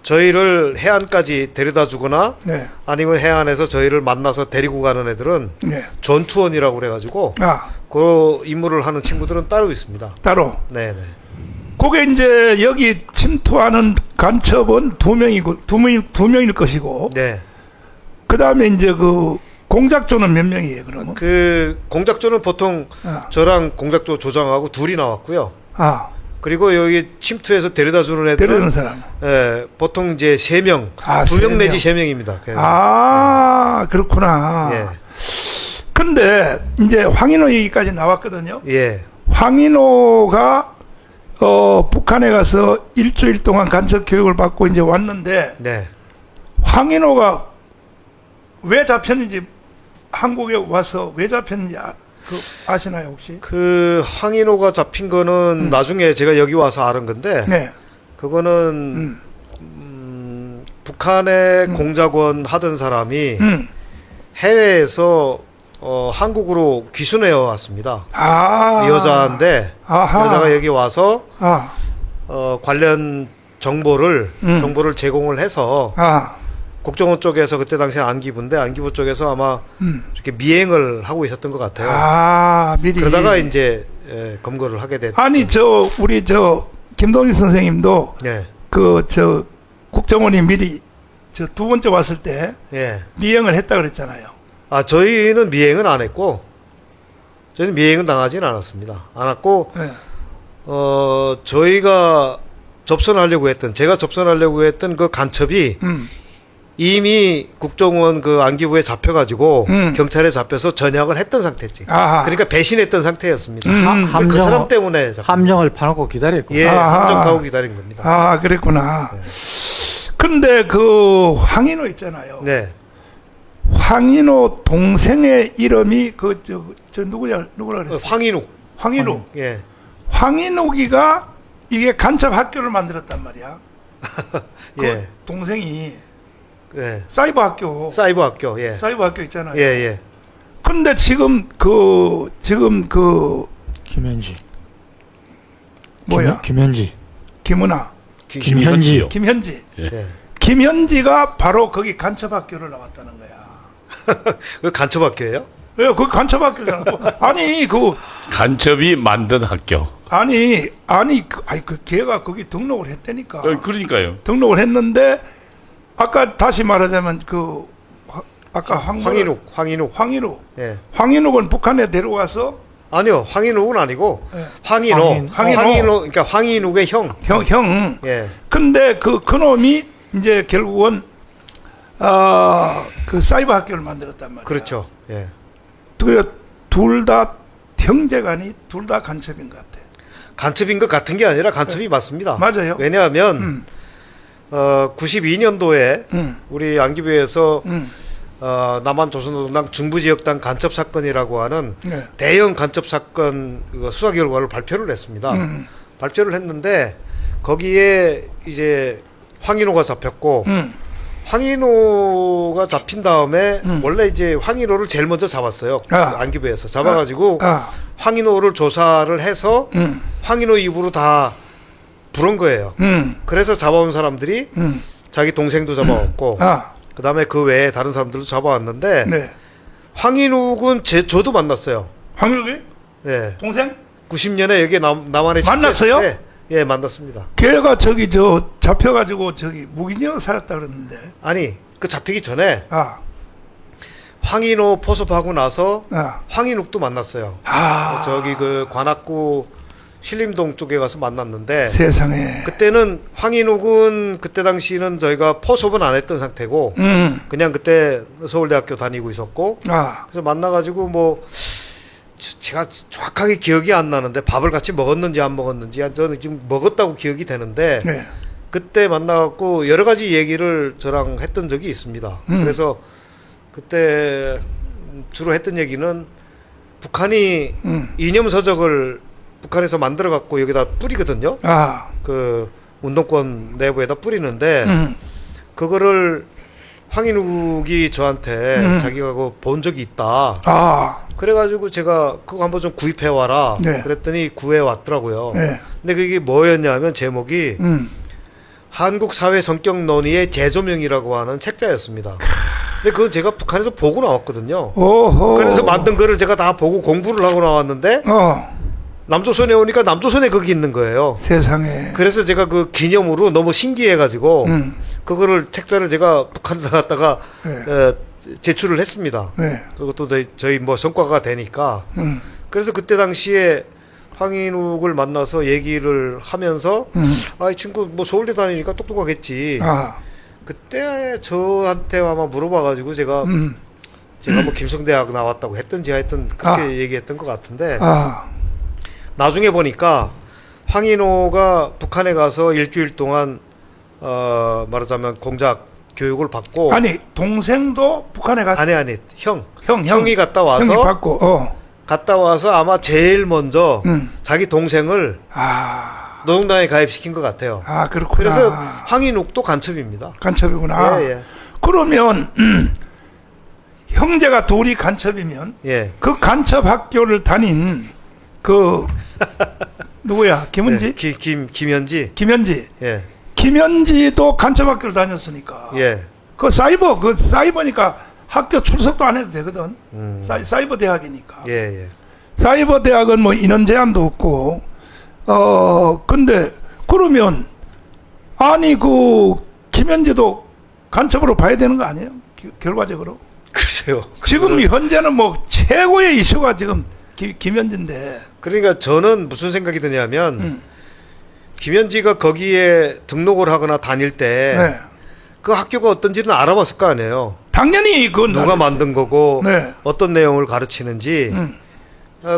저희를 해안까지 데려다 주거나 네. 아니면 해안에서 저희를 만나서 데리고 가는 애들은 네. 전투원이라고 그래가지고 아, 그 임무를 하는 친구들은 따로 있습니다. 따로. 네네. 그게 이제 여기 침투하는 간첩은 두 명일 것이고, 네. 그 다음에 이제 그 공작조는 몇 명이에요, 그럼? 그 공작조는 보통 아. 저랑 공작조 조장하고 둘이 나왔고요. 아, 그리고 여기 침투해서 데려다 주는 애들은 데려오는 사람. 예, 보통 이제 3명, 아, 2명 내지 세 3명입니다. 아, 그렇구나. 예. 근데 이제 황인호 얘기까지 나왔거든요. 예. 황인호가 북한에 가서 일주일 동안 간첩 교육을 받고 이제 왔는데 네. 황인호가 왜 잡혔는지 한국에 와서 왜 잡혔는지 아시나요 혹시? 그 황인호가 잡힌 거는 나중에 제가 여기 와서 알은 건데 네. 그거는 북한의 공작원 하던 사람이 해외에서 한국으로 귀순해 왔습니다. 아. 이 여자인데 아하. 여자가 여기 와서 아. 관련 정보를 제공을 해서 아. 국정원 쪽에서 그때 당시에 안기부인데 안기부 쪽에서 아마 이렇게 미행을 하고 있었던 것 같아요. 아, 미리. 그러다가 이제 검거를 하게 됐. 아니 우리 김동희 선생님도 네. 국정원이 미리 두 번째 왔을 때 예. 미행을 했다 그랬잖아요. 아, 저희는 미행은 안 했고 저희는 미행은 당하지는 않았습니다. 안 했고 네. 저희가 제가 접선하려고 했던 그 간첩이 이미 국정원 그 안기부에 잡혀가지고 경찰에 잡혀서 전역을 했던 상태지. 아하. 그러니까 배신했던 상태였습니다. 그 함정, 사람 때문에 잡힌 함정을 파놓고 기다렸고. 예, 아하. 함정하고 기다린 겁니다. 아, 그랬구나. 근데 그 황인호 있잖아요. 네. 황인호 동생의 이름이 누구라 그랬어요? 황인욱. 황인욱. 예. 황인욱이가 이게 간첩 학교를 만들었단 말이야. 그 예. 동생이 예. 사이버 학교. 사이버 학교. 예. 사이버 학교 있잖아요. 예, 예. 근데 지금 김현지. 뭐야? 김현지. 김은아, 김현지요. 김현지. 예. 김현지가 바로 거기 간첩 학교를 나왔다는 거야. 그 간첩 학교예요? 왜? 거기 간첩 학교잖아. 아니 간첩이 만든 학교. 그 걔가 거기 등록을 했다니까. 그러니까요. 등록을 했는데 아까 다시 말하자면 아까 황인욱. 예. 황인욱은 북한에 데려와서 아니요, 황인욱은 아니고 예. 황인호. 그러니까 황인욱의 형. 형. 예. 근데 그놈이 이제 결국은 그 사이버 학교를 만들었단 말이야. 그렇죠. 예. 둘 다 형제간이 둘 다 간첩인 것 같아. 간첩인 것 같은 게 아니라 간첩이 맞습니다. 맞아요. 왜냐하면 92년도에 우리 안기부에서 남한조선노동당 중부지역당 간첩 사건이라고 하는 네. 대형 간첩 사건 수사 결과를 발표를 했습니다. 발표를 했는데 거기에 이제 황인호가 잡혔고 황인호가 잡힌 다음에 원래 이제 황인호를 제일 먼저 잡았어요. 안기부에서 잡아가지고 황인호를 조사를 해서 황인호 입으로 다 부른 거예요. 그래서 잡아온 사람들이 자기 동생도 잡아왔고 그다음에 그 외에 다른 사람들도 잡아왔는데 네. 황인욱은 저도 만났어요. 황일기 예. 동생? 90년에 여기 남한에 만났어요? 때, 예, 만났습니다. 걔가 저기 저 잡혀가지고 저기 무기징역 살았다 그러는데. 아니, 그 잡히기 전에 아, 황인호 포섭하고 나서 아, 황인욱도 만났어요. 아, 저기 그 관악구 신림동 쪽에 가서 만났는데 세상에. 그때는 황인욱은 그때 당시는 저희가 포섭은 안 했던 상태고 그냥 그때 서울대학교 다니고 있었고 아, 그래서 만나가지고 뭐 제가 정확하게 기억이 안 나는데 밥을 같이 먹었는지 안 먹었는지 저는 지금 먹었다고 기억이 되는데 네. 그때 만나갖고 여러 가지 얘기를 저랑 했던 적이 있습니다. 그래서 그때 주로 했던 얘기는 북한이 이념 서적을 북한에서 만들어 갖고 여기다 뿌리거든요. 아, 그 운동권 내부에다 뿌리는데 그거를 황인욱이 저한테 자기가 그거 본 적이 있다. 아, 그래가지고 제가 그거 한번 좀 구입해 와라. 네. 그랬더니 구해 왔더라고요. 네. 근데 그게 뭐였냐면 제목이 한국 사회 성격 논의의 재조명이라고 하는 책자였습니다. 근데 그건 제가 북한에서 보고 나왔거든요. 오호. 북한에서 만든 거를 제가 다 보고 공부를 하고 나왔는데 남조선에 오니까 남조선에 거기 있는 거예요. 세상에. 그래서 제가 그 기념으로 너무 신기해가지고 그거를 책자를 제가 북한에 갖다가 네. 제출을 했습니다. 네. 그것도 저희 뭐 성과가 되니까. 그래서 그때 당시에 황인욱을 만나서 얘기를 하면서 아, 이 친구 뭐 서울대 다니니까 똑똑하겠지. 아, 그때 저한테 아마 물어봐가지고 제가 뭐 김성대학 나왔다고 했던지 하여튼 그렇게 얘기했던 것 같은데 아, 나중에 보니까 황인호가 북한에 가서 일주일 동안 말하자면 공작 교육을 받고 아니 동생도 북한에 갔어. 아니 형, 형이 갔다 와서 형이 받고. 갔다 와서 아마 제일 먼저 자기 동생을 아, 노동당에 가입시킨 것 같아요. 아, 그렇구나. 그래서 황인욱도 간첩입니다. 간첩이구나. 예. 그러면 형제가 둘이 간첩이면 예. 그 간첩 학교를 다닌 그 누구야? 김은지? 예. 김현지. 김현지. 예. 김현지도 간첩 학교를 다녔으니까. 예. 그 사이버니까 학교 출석도 안 해도 되거든. 사이버 대학이니까. 예. 사이버 대학은 뭐 인원 제한도 없고. 근데 그러면 아니 그 김현지도 간첩으로 봐야 되는 거 아니에요? 결과적으로. 글쎄요. 지금 현재는 뭐 최고의 이슈가 지금 김현지인데. 그러니까 저는 무슨 생각이 드냐면 김현지가 거기에 등록을 하거나 다닐 때 네. 그 학교가 어떤지는 알아봤을 거 아니에요. 당연히 그건 누가 만든 거고 네. 어떤 내용을 가르치는지.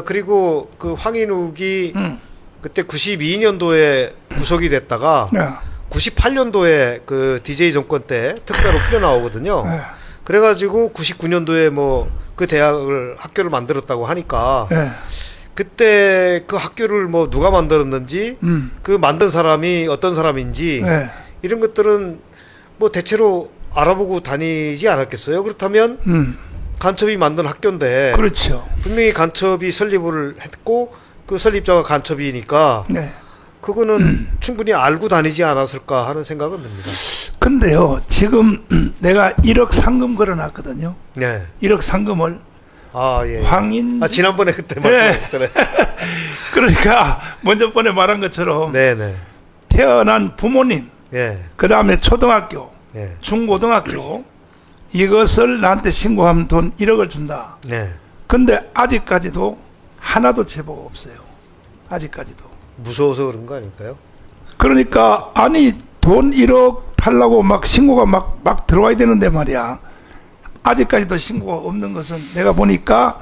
그리고 그 황인욱이 그때 92년도에 구속이 됐다가 네. 98년도에 그 DJ 정권 때 특사로 풀려나오거든요. 네. 그래가지고 99년도에 뭐 그 학교를 만들었다고 하니까 네. 그때 그 학교를 뭐 누가 만들었는지 그 만든 사람이 어떤 사람인지 네. 이런 것들은 뭐 대체로 알아보고 다니지 않았겠어요? 그렇다면 간첩이 만든 학교인데 그렇죠. 분명히 간첩이 설립을 했고 그 설립자가 간첩이니까 네. 그거는 충분히 알고 다니지 않았을까 하는 생각은 듭니다. 근데요, 지금 내가 1억 상금 걸어놨거든요. 네. 1억 상금을 아, 예. 황인지. 지난번에 그때 네. 말씀하셨잖아요. 그러니까 먼저 번에 말한 것처럼 네네. 태어난 부모님, 예. 그 다음에 초등학교, 예. 중고등학교 이것을 나한테 신고하면 돈 1억을 준다. 네. 근데 아직까지도 하나도 제보가 없어요. 아직까지도. 무서워서 그런 거 아닐까요? 그러니까 아니 돈 1억 달라고 막 신고가 막 들어와야 되는데 말이야. 아직까지도 신고가 없는 것은 내가 보니까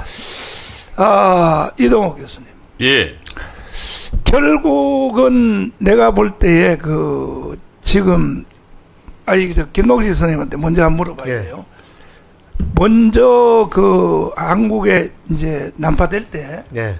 이동욱 교수님. 예. 결국은 내가 볼 때에 그 지금 김동식 선생님한테 먼저 한번 물어봐야 예. 돼요. 먼저 그 한국에 이제 난파될 때 네.